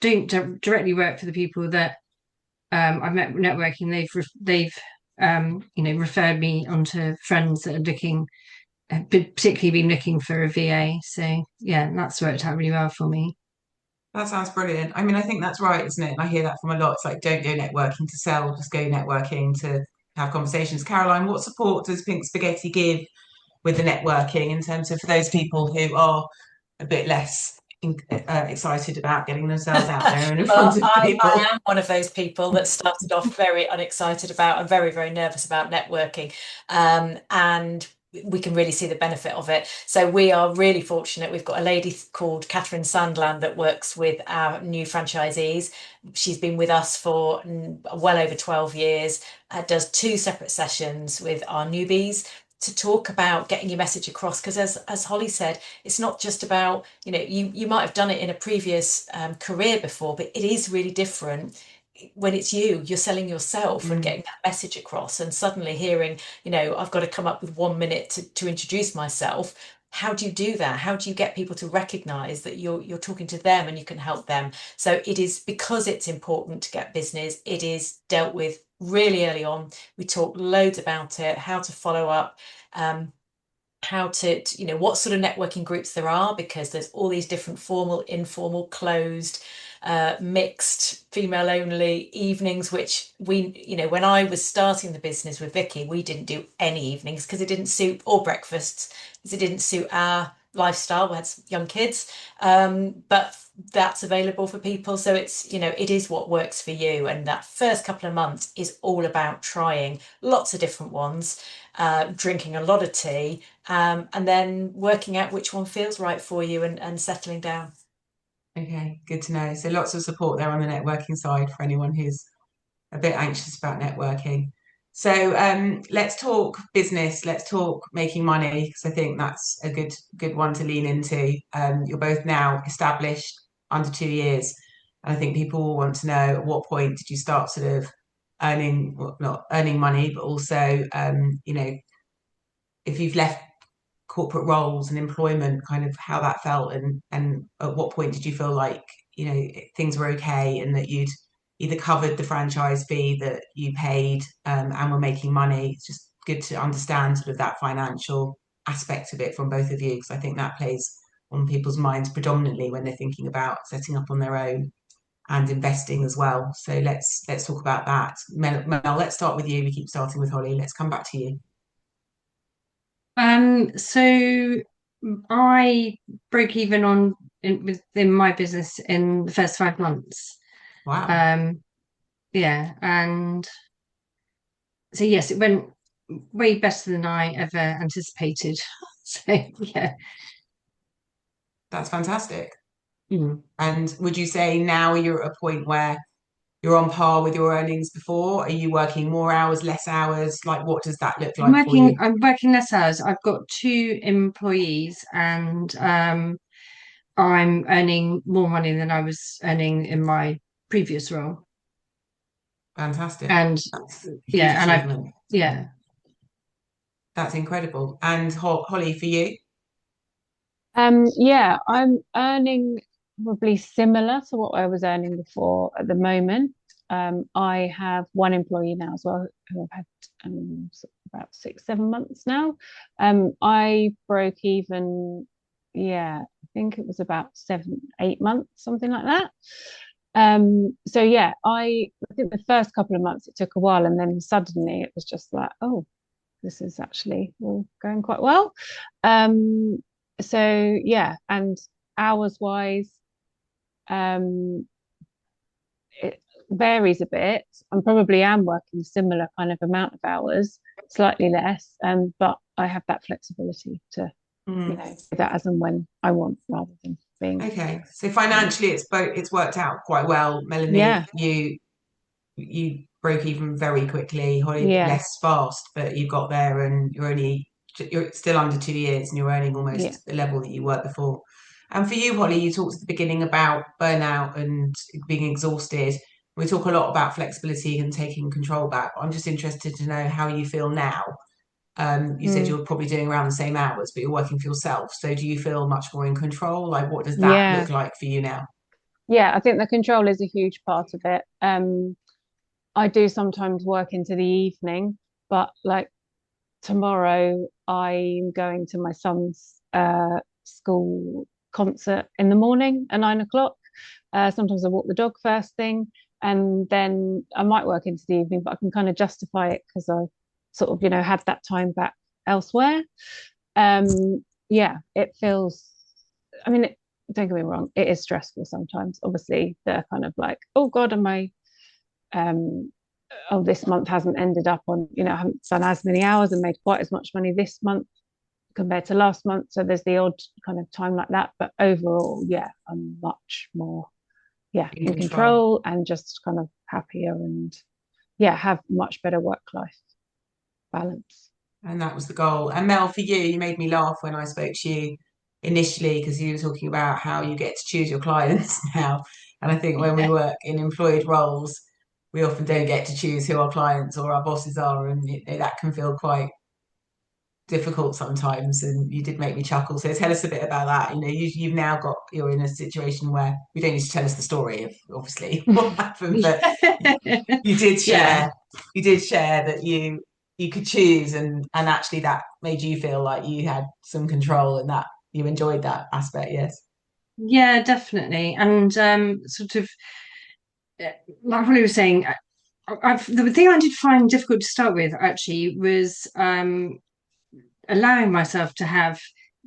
[SPEAKER 4] don't directly work for the people that I've met networking. They've referred me onto friends that are looking, particularly been looking for a VA. So yeah, that's worked out really well for me.
[SPEAKER 1] That sounds brilliant. I mean, I think that's right, isn't it? And I hear that from a lot. It's like, don't go networking to sell, just go networking to have conversations. Caroline, what support does Pink Spaghetti give with the networking in terms of for those people who are a bit less excited about getting themselves out there and in front of people?
[SPEAKER 3] I am one of those people that started off very unexcited about and very, very nervous about networking. And we can really see the benefit of it. So we are really fortunate. We've got a lady called Catherine Sandland that works with our new franchisees. She's been with us for well over 12 years, does 2 separate sessions with our newbies to talk about getting your message across. Because as Holly said, it's not just about, you might have done it in a previous career before, but it is really different when it's you're selling yourself and getting that message across, and suddenly hearing, I've got to come up with 1 minute to introduce myself. How do you do that? How do you get people to recognize that you're talking to them and you can help them? So it is, because it's important to get business, it is dealt with really early on. We talk loads about it, how to follow up, how to, what sort of networking groups there are, because there's all these different formal, informal, closed, mixed, female only evenings, which when I was starting the business with Vicky, we didn't do any evenings because it didn't suit, or breakfasts, because it didn't suit our lifestyle. We had some young kids, but that's available for people. So it's, it is what works for you. And that first couple of months is all about trying lots of different ones, drinking a lot of tea, and then working out which one feels right for you, and settling down.
[SPEAKER 1] Okay, good to know. So lots of support there on the networking side for anyone who's a bit anxious about networking. So let's talk business. Let's talk making money, because I think that's a good one to lean into. You're both now established under 2 years, and I think people will want to know, at what point did you start sort of earning, well, not earning money, but also if you've left corporate roles and employment, kind of how that felt, and at what point did you feel like things were okay, and that you'd either covered the franchise fee that you paid, and were making money. It's just good to understand sort of that financial aspect of it from both of you, because I think that plays on people's minds predominantly when they're thinking about setting up on their own and investing as well. So let's talk about that. Mel, let's start with you. We keep starting with Holly. Let's come back to you.
[SPEAKER 4] So I broke even within my business in the first 5 months.
[SPEAKER 1] Wow.
[SPEAKER 4] Yeah, and so yes, it went way better than I ever anticipated. So yeah.
[SPEAKER 1] That's fantastic.
[SPEAKER 4] Mm.
[SPEAKER 1] And would you say now you're at a point where you're on par with your earnings before? Are you working more hours, less hours? Like, what does that look like for you?
[SPEAKER 4] I'm working less hours. I've got 2 employees, and I'm earning more money than I was earning in my previous role.
[SPEAKER 1] Fantastic.
[SPEAKER 4] And
[SPEAKER 1] That's a huge
[SPEAKER 4] yeah, and
[SPEAKER 1] achievement.
[SPEAKER 4] yeah.
[SPEAKER 1] That's incredible. And Holly, for you?
[SPEAKER 2] Yeah, I'm earning probably similar to what I was earning before at the moment. I have one employee now as well, who I've had sort of about 6, 7 months now. I broke even, yeah, I think it was about 7, 8 months, something like that. So yeah, I think the first couple of months it took a while, and then suddenly it was just like, oh, this is actually all going quite well. So yeah, and hours wise, it varies a bit. I probably am working similar kind of amount of hours, slightly less, but I have that flexibility to, do that as and when I want, rather than being.
[SPEAKER 1] Okay, so financially, it's worked out quite well. Melanie,
[SPEAKER 2] Yeah.
[SPEAKER 1] you broke even very quickly. Holly,
[SPEAKER 2] Yeah.
[SPEAKER 1] less fast, but you got there, and you're still under 2 years, and you're earning almost
[SPEAKER 2] Yeah.
[SPEAKER 1] the level that you were before. And for you, Holly, you talked at the beginning about burnout and being exhausted. We talk a lot about flexibility and taking control back. I'm just interested to know how you feel now. You said you're probably doing around the same hours, but you're working for yourself. So do you feel much more in control? Like, what does that
[SPEAKER 2] Yeah.
[SPEAKER 1] look like for you now?
[SPEAKER 2] Yeah, I think the control is a huge part of it. I do sometimes work into the evening, but like tomorrow I'm going to my son's school concert in the morning at 9 o'clock. Sometimes I walk the dog first thing, and then I might work into the evening, but I can kind of justify it because I sort of, had that time back elsewhere. Yeah, it feels, I mean, don't get me wrong, it is stressful sometimes. Obviously, they're kind of like, oh God, am I oh, this month hasn't ended up on, I haven't done as many hours and made quite as much money this month compared to last month. So there's the odd kind of time like that, but overall, yeah, I'm much more, in control and just kind of happier, and have much better work-life balance.
[SPEAKER 1] And that was the goal. And Mel, for you, you made me laugh when I spoke to you initially because you were talking about how you get to choose your clients now. And I think when we work in employed roles, we often don't get to choose who our clients or our bosses are, and that can feel quite difficult sometimes. And you did make me chuckle. So tell us a bit about that. You've now you're in a situation where we don't need to tell us the story of obviously what happened, but you did share that you could choose, and actually that made you feel like you had some control and that you enjoyed that aspect. Yes.
[SPEAKER 4] Yeah, definitely. And sort of like what I was saying, the thing I did find difficult to start with actually was allowing myself to have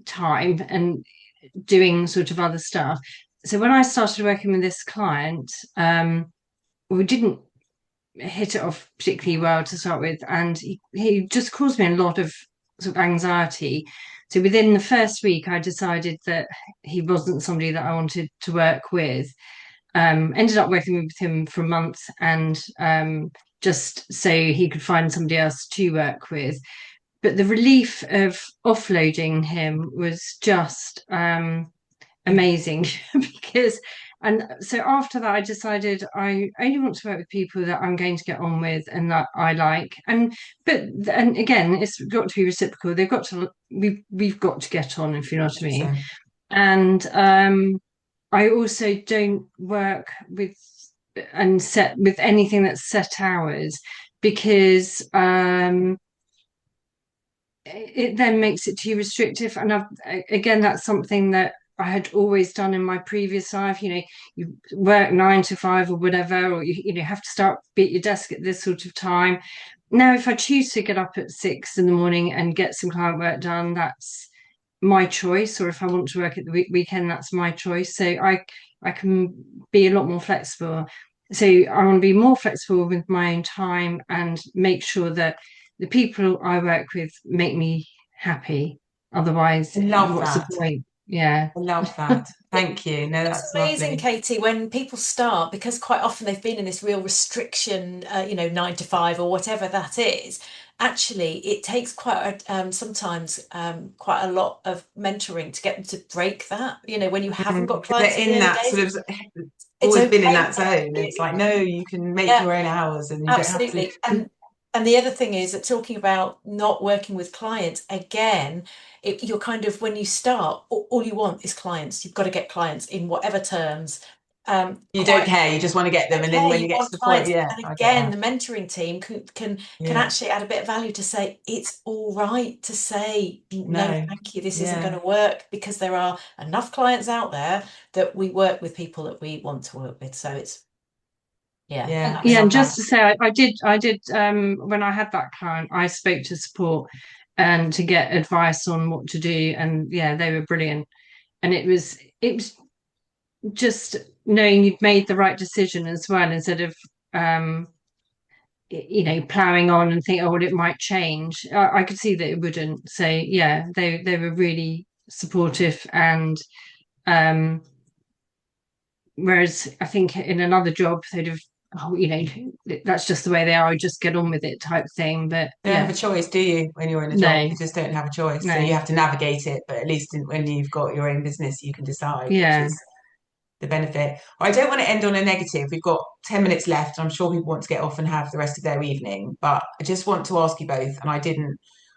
[SPEAKER 4] time and doing sort of other stuff. So when I started working with this client, we didn't hit it off particularly well to start with, and he just caused me a lot of sort of anxiety. So within the first week, I decided that he wasn't somebody that I wanted to work with. Ended up working with him for a month, and just so he could find somebody else to work with. But the relief of offloading him was just amazing because, and so after that I decided I only want to work with people that I'm going to get on with and that I like, and again it's got to be reciprocal. We've got to get on, if you know what I mean. And I also don't work with and set with anything that's set hours, because it then makes it too restrictive. And again, that's something that I had always done in my previous life. You work 9 to 5 or whatever, or you have to start be at your desk at this sort of time. Now, if I choose to get up at 6 in the morning and get some client work done, that's my choice. Or if I want to work at the weekend, that's my choice. So I can be a lot more flexible. So I want to be more flexible with my own time and make sure that the people I work with make me happy. Otherwise, what's the point? Yeah.
[SPEAKER 1] I love that. Thank you. No, that's
[SPEAKER 3] amazing,
[SPEAKER 1] lovely.
[SPEAKER 3] Katy, when people start, because quite often they've been in this real restriction, 9 to 5 or whatever that is. Actually, it takes sometimes quite a lot of mentoring to get them to break that. When you haven't got clients
[SPEAKER 1] in that days, sort of always been in that zone. It's like, no, you can make your own hours and you
[SPEAKER 3] absolutely.
[SPEAKER 1] don't have to.
[SPEAKER 3] And the other thing is that talking about not working with clients, again, you're kind of, when you start, all you want is clients. You've got to get clients in whatever terms.
[SPEAKER 1] You don't care, you just want to get them, and then when you get to the point,
[SPEAKER 3] and again, the mentoring team can actually add a bit of value to say it's all right to say no, thank you, this isn't going to work, because there are enough clients out there that we work with people that we want to work with. So it's
[SPEAKER 4] and just to say, I did when I had that client, I spoke to support and to get advice on what to do, and they were brilliant. And it was just knowing you'd made the right decision as well, instead of plowing on and think, oh well, it might change. I could see that it wouldn't. So they were really supportive. And whereas I think in another job they'd have, that's just the way they are, I just get on with it type thing. But
[SPEAKER 1] you don't have a choice, do you? When you're in a job, you just don't have a choice. So you have to navigate it, but at least when you've got your own business, you can decide, which is the benefit. I don't want to end on a negative. We've got 10 minutes left. I'm sure people want to get off and have the rest of their evening, but I just want to ask you both, and I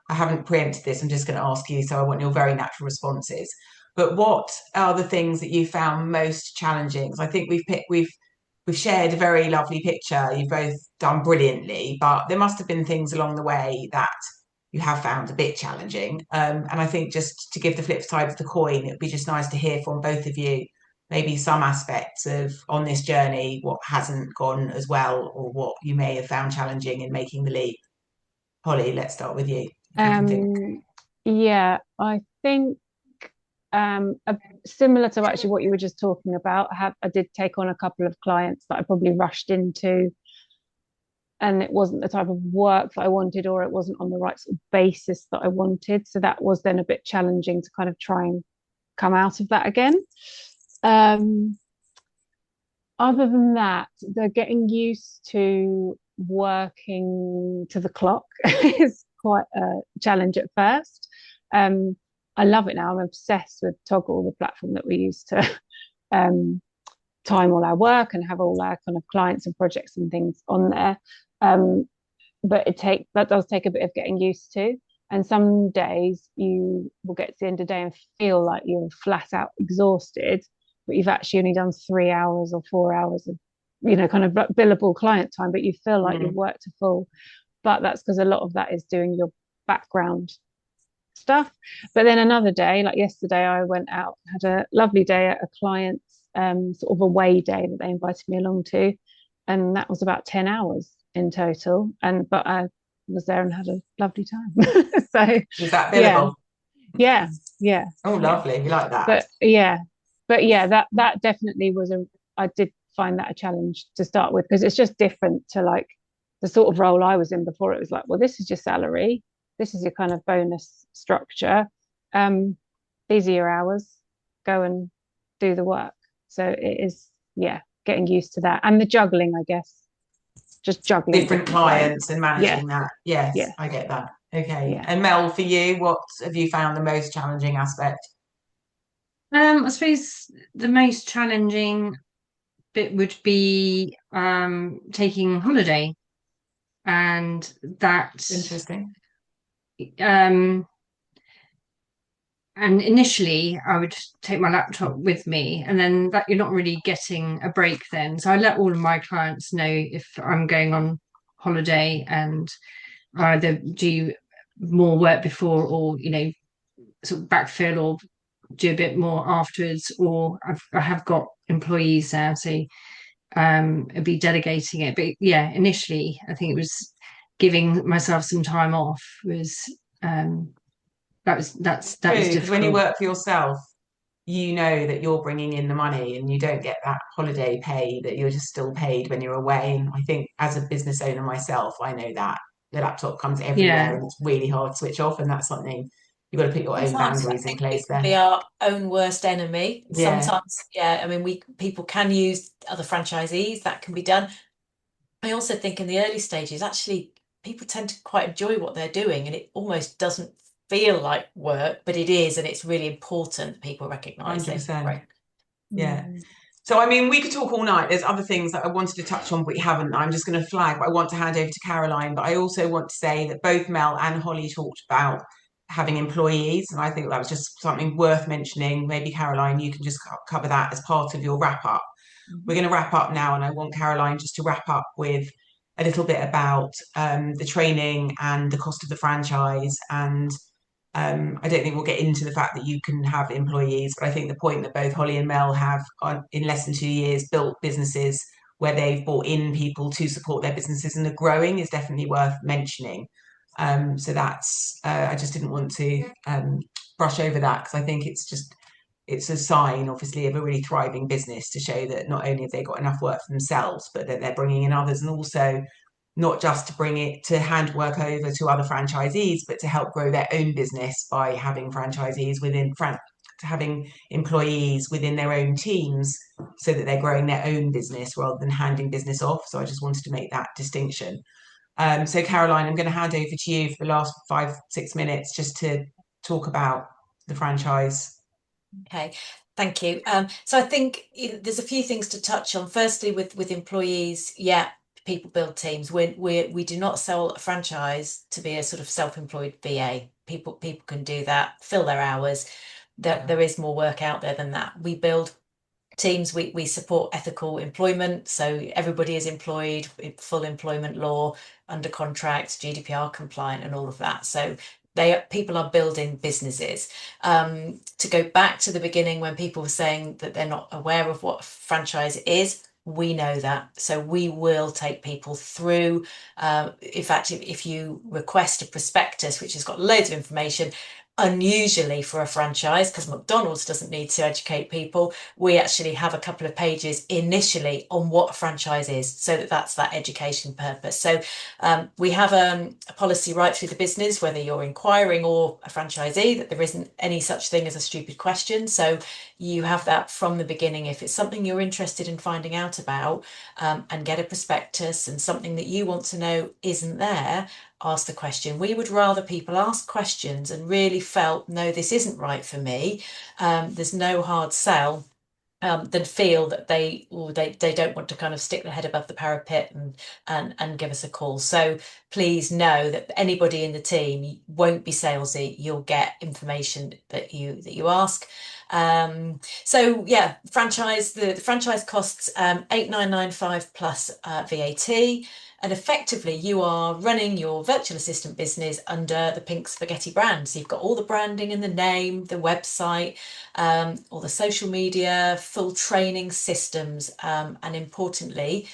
[SPEAKER 1] haven't preempted this, I'm just going to ask you, so I want your very natural responses. But what are the things that you found most challenging? I think we've shared a very lovely picture. You've both done brilliantly, but there must have been things along the way that you have found a bit challenging. And I think just to give the flip side of the coin, it'd be just nice to hear from both of you, maybe some aspects of on this journey, what hasn't gone as well, or what you may have found challenging in making the leap. Holly, let's start with you.
[SPEAKER 2] I think similar to actually what you were just talking about, I did take on a couple of clients that I probably rushed into and it wasn't the type of work that I wanted, or it wasn't on the right sort of basis that I wanted. So that was then a bit challenging to kind of try and come out of that again. Other than that, they're getting used to working to the clock is quite a challenge at first. Um, I love it now. I'm obsessed with Toggle, the platform that we use to um, time all our work and have all our kind of clients and projects and things on there. But that does take a bit of getting used to. And some days you will get to the end of the day and feel like you're flat out exhausted, but you've actually only done 3 hours or 4 hours of, kind of billable client time, but you feel like you've worked a full. But that's because a lot of that is doing your background stuff. But then another day, like yesterday, I went out, had a lovely day at a client's sort of away day that they invited me along to, and that was about 10 hours in total. But I was there and had a lovely time. So
[SPEAKER 1] was that billable?
[SPEAKER 2] Yeah.
[SPEAKER 1] Oh, lovely. You like that?
[SPEAKER 2] But yeah, that definitely was I did find that a challenge to start with, because it's just different to like the sort of role I was in before. It was like, well, this is your salary, this is your kind of bonus structure. These are your hours, go and do the work. So it is, getting used to that, and the juggling, I guess, just juggling
[SPEAKER 1] different clients and managing that. Yes,
[SPEAKER 2] yeah.
[SPEAKER 1] I get that. Okay. And Mel, for you, what have you found the most challenging aspect?
[SPEAKER 4] I suppose the most challenging bit would be taking holiday, and that's
[SPEAKER 1] interesting.
[SPEAKER 4] And initially I would take my laptop with me, and then that you're not really getting a break then. So I let all of my clients know if I'm going on holiday, and either do more work before, or sort of backfill, or do a bit more afterwards. Or I have got employees there, so I'd be delegating it. But yeah, initially I think it was giving myself some time off was that's
[SPEAKER 1] true, because
[SPEAKER 4] difficult.
[SPEAKER 1] when you work for yourself, you know that you're bringing in the money and you don't get that holiday pay, that you're just still paid when you're away. And I think as a business owner myself, I know that the laptop comes everywhere and it's really hard to switch off, and that's something you've got to put your own boundaries in place there.
[SPEAKER 3] Be our own worst enemy. Sometimes, I mean, people can use other franchisees, that can be done. I also think in the early stages, actually, people tend to quite enjoy what they're doing, and it almost doesn't feel like work, but it is, and it's really important that people recognise it. Right.
[SPEAKER 1] Yeah. So, I mean, we could talk all night. There's other things that I wanted to touch on, but we haven't. I'm just going to flag, but I want to hand over to Caroline. But I also want to say that both Mel and Holly talked about having employees, and I think that was just something worth mentioning. Maybe, Caroline, you can just cover that as part of your wrap up. We're going to wrap up now, and I want Caroline just to wrap up with a little bit about the training and the cost of the franchise. And I don't think we'll get into the fact that you can have employees, but I think the point that both Holly and Mel have in less than 2 years built businesses where they've brought in people to support their businesses and are growing is definitely worth mentioning. So that's I just didn't want to brush over that, because I think it's a sign, obviously, of a really thriving business to show that not only have they got enough work for themselves, but that they're bringing in others, and also not just to bring it to hand work over to other franchisees, but to help grow their own business by having franchisees having employees within their own teams, so that they're growing their own business rather than handing business off. So I just wanted to make that distinction. So Caroline, I'm going to hand over to you for the last 5-6 minutes just to talk about the franchise.
[SPEAKER 3] Okay, thank you. So I think there's a few things to touch on. Firstly, with employees, people build teams. We do not sell a franchise to be a sort of self-employed VA. People can do that, fill their hours. There is more work out there than that. We build teams. We support ethical employment, so everybody is employed, full employment law, under contract, GDPR compliant, and all of that. So people are building businesses. To go back to the beginning, when people were saying that they're not aware of what a franchise is, we know that. So we will take people through. In fact, if you request a prospectus, which has got loads of information, Unusually for a franchise, because McDonald's doesn't need to educate people, we actually have a couple of pages initially on what a franchise is, so that's that education purpose. So we have a policy right through the business, whether you're inquiring or a franchisee, that there isn't any such thing as a stupid question. So you have that from the beginning. If it's something you're interested in finding out about, and get a prospectus, and something that you want to know isn't there, ask the question. We would rather people ask questions and really felt, no, this isn't right for me. There's no hard sell. Than feel that they don't want to kind of stick their head above the parapet and give us a call. So please know that anybody in the team won't be salesy. You'll get information that you ask. So yeah, the franchise costs 8,995 plus VAT. And effectively, you are running your virtual assistant business under the Pink Spaghetti brand. So you've got all the branding and the name, the website, all the social media, full training systems, and importantly,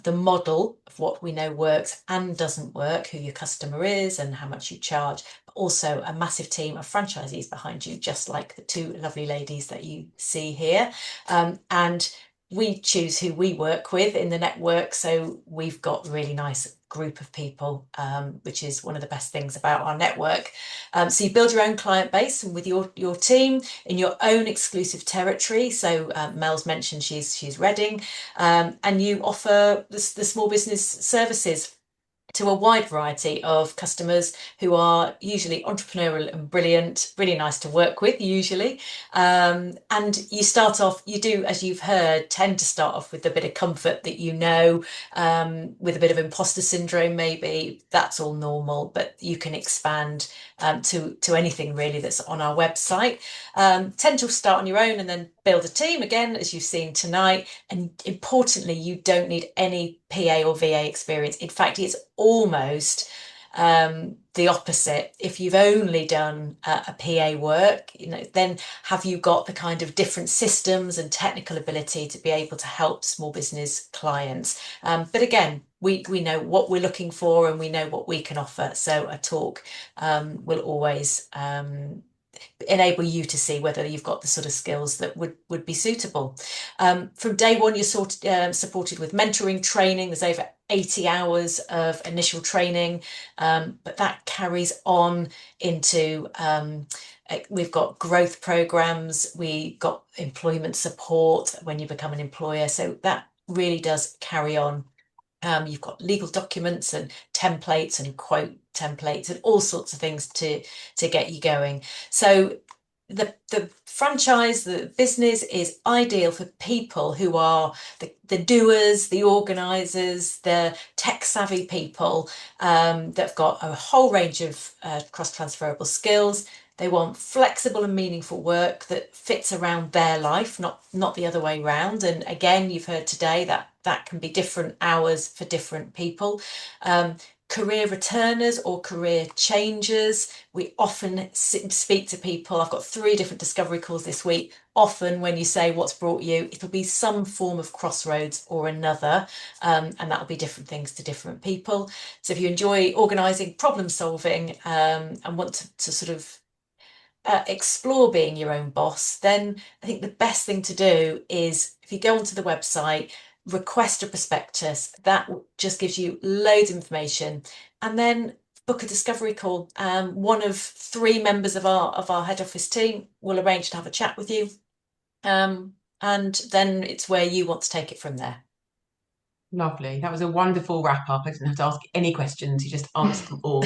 [SPEAKER 3] the model of what we know works and doesn't work, who your customer is and how much you charge, but also a massive team of franchisees behind you, just like the two lovely ladies that you see here. And we choose who we work with in the network, so we've got a really nice group of people, which is one of the best things about our network. So you build your own client base and with your team in your own exclusive territory. So Mel's mentioned she's Reading, and you offer the small business services to a wide variety of customers who are usually entrepreneurial and brilliant, really nice to work with usually. And you start off, you do, as you've heard, tend to start off with a bit of comfort that with a bit of imposter syndrome maybe. That's all normal, but you can expand to anything really that's on our website. Tend to start on your own and then build a team again, as you've seen tonight. And importantly, you don't need any PA or VA experience. In fact, it's almost the opposite. If you've only done a PA work, then have you got the kind of different systems and technical ability to be able to help small business clients? But again, we know what we're looking for and we know what we can offer. So a talk will always enable you to see whether you've got the sort of skills that would be suitable. From day one, you're supported with mentoring training. There's over 80 hours of initial training, but that carries on into we've got growth programs, we got employment support when you become an employer. So that really does carry on. You've got legal documents and templates and quote templates and all sorts of things to get you going. So the franchise, the business is ideal for people who are the doers, the organisers, the tech savvy people that've got a whole range of cross-transferable skills. They want flexible and meaningful work that fits around their life, not the other way around. And again, you've heard today that can be different hours for different people. Career returners or career changers. We often speak to people. I've got 3 different discovery calls this week. Often when you say what's brought you, it'll be some form of crossroads or another, and that'll be different things to different people. So if you enjoy organising, problem solving, and want to sort of explore being your own boss, then I think the best thing to do is if you go onto the website, request a prospectus. That just gives you loads of information, and then book a discovery call. One of 3 members of our head office team will arrange to have a chat with you, and then it's where you want to take it from there.
[SPEAKER 1] Lovely. That was a wonderful wrap up. I didn't have to ask any questions. You just answered them all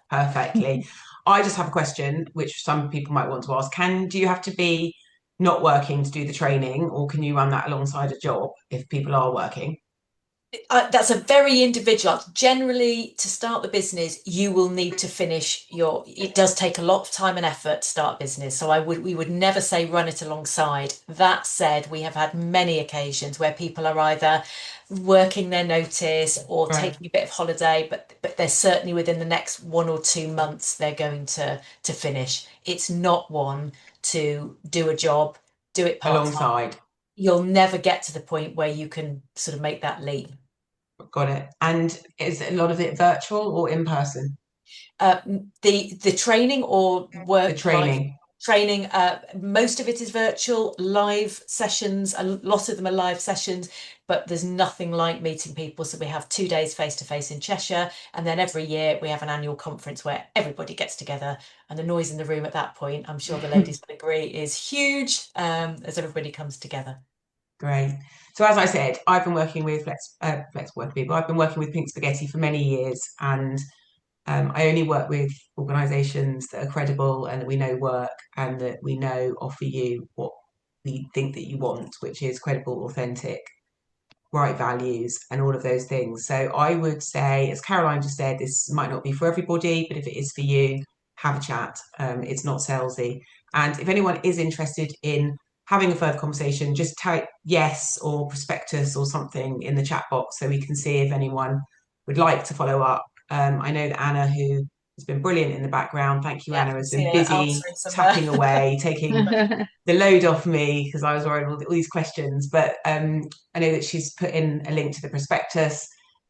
[SPEAKER 1] perfectly. I just have a question, which some people might want to ask. Do you have to be not working to do the training, or can you run that alongside a job if people are working?
[SPEAKER 3] That's a very individual. Generally, to start the business, you will need to finish it does take a lot of time and effort to start a business. So we would never say run it alongside. That said, we have had many occasions where people are either working their notice or taking a bit of holiday, but they're certainly within the next 1 or 2 months, they're going to finish. It's not one to do a job, do it part-time.
[SPEAKER 1] Alongside.
[SPEAKER 3] You'll never get to the point where you can sort of make that leap.
[SPEAKER 1] Got it. And is a lot of it virtual or in person?
[SPEAKER 3] The training or work
[SPEAKER 1] The training.
[SPEAKER 3] Training, most of it is virtual, live sessions. A lot of them are live sessions, but there's nothing like meeting people. So we have 2 days face to face in Cheshire, and then every year we have an annual conference where everybody gets together, and the noise in the room at that point, I'm sure the ladies will agree, is huge, as everybody comes together.
[SPEAKER 1] Great. So as I said, I've been working with Flex Work People. I've been working with Pink Spaghetti for many years, and I only work with organisations that are credible and that we know work and that we know offer you what we think that you want, which is credible, authentic, right values, and all of those things. So I would say, as Caroline just said, this might not be for everybody, but if it is for you, have a chat. It's not salesy. And if anyone is interested in having a further conversation, just type yes or prospectus or something in the chat box so we can see if anyone would like to follow up. I know that Anna, who has been brilliant in the background, thank you, Anna, has been busy tapping away, taking the load off me because I was worried all these questions. But I know that she's put in a link to the prospectus.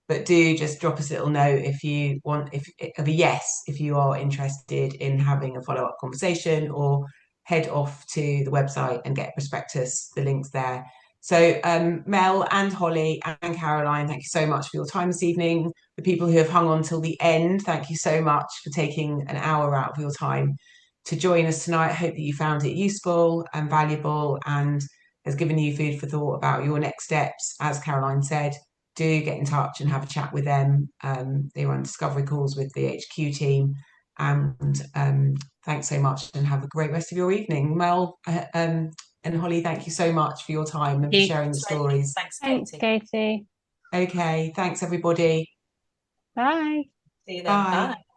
[SPEAKER 1] But do just drop us a little note if you want, if of a yes, if you are interested in having a follow-up conversation, or head off to the website and get a prospectus. The link's there. So Mel and Holly and Caroline, thank you so much for your time this evening. The people who have hung on till the end, thank you so much for taking an hour out of your time to join us tonight. I hope that you found it useful and valuable and has given you food for thought about your next steps. As Caroline said, do get in touch and have a chat with them. They run discovery calls with the HQ team. And thanks so much and have a great rest of your evening. Mel and Holly, thank you so much for your time and for sharing the stories.
[SPEAKER 3] Thanks, Katy.
[SPEAKER 2] Katy.
[SPEAKER 1] Okay, thanks everybody.
[SPEAKER 2] Bye.
[SPEAKER 3] See you then. Bye.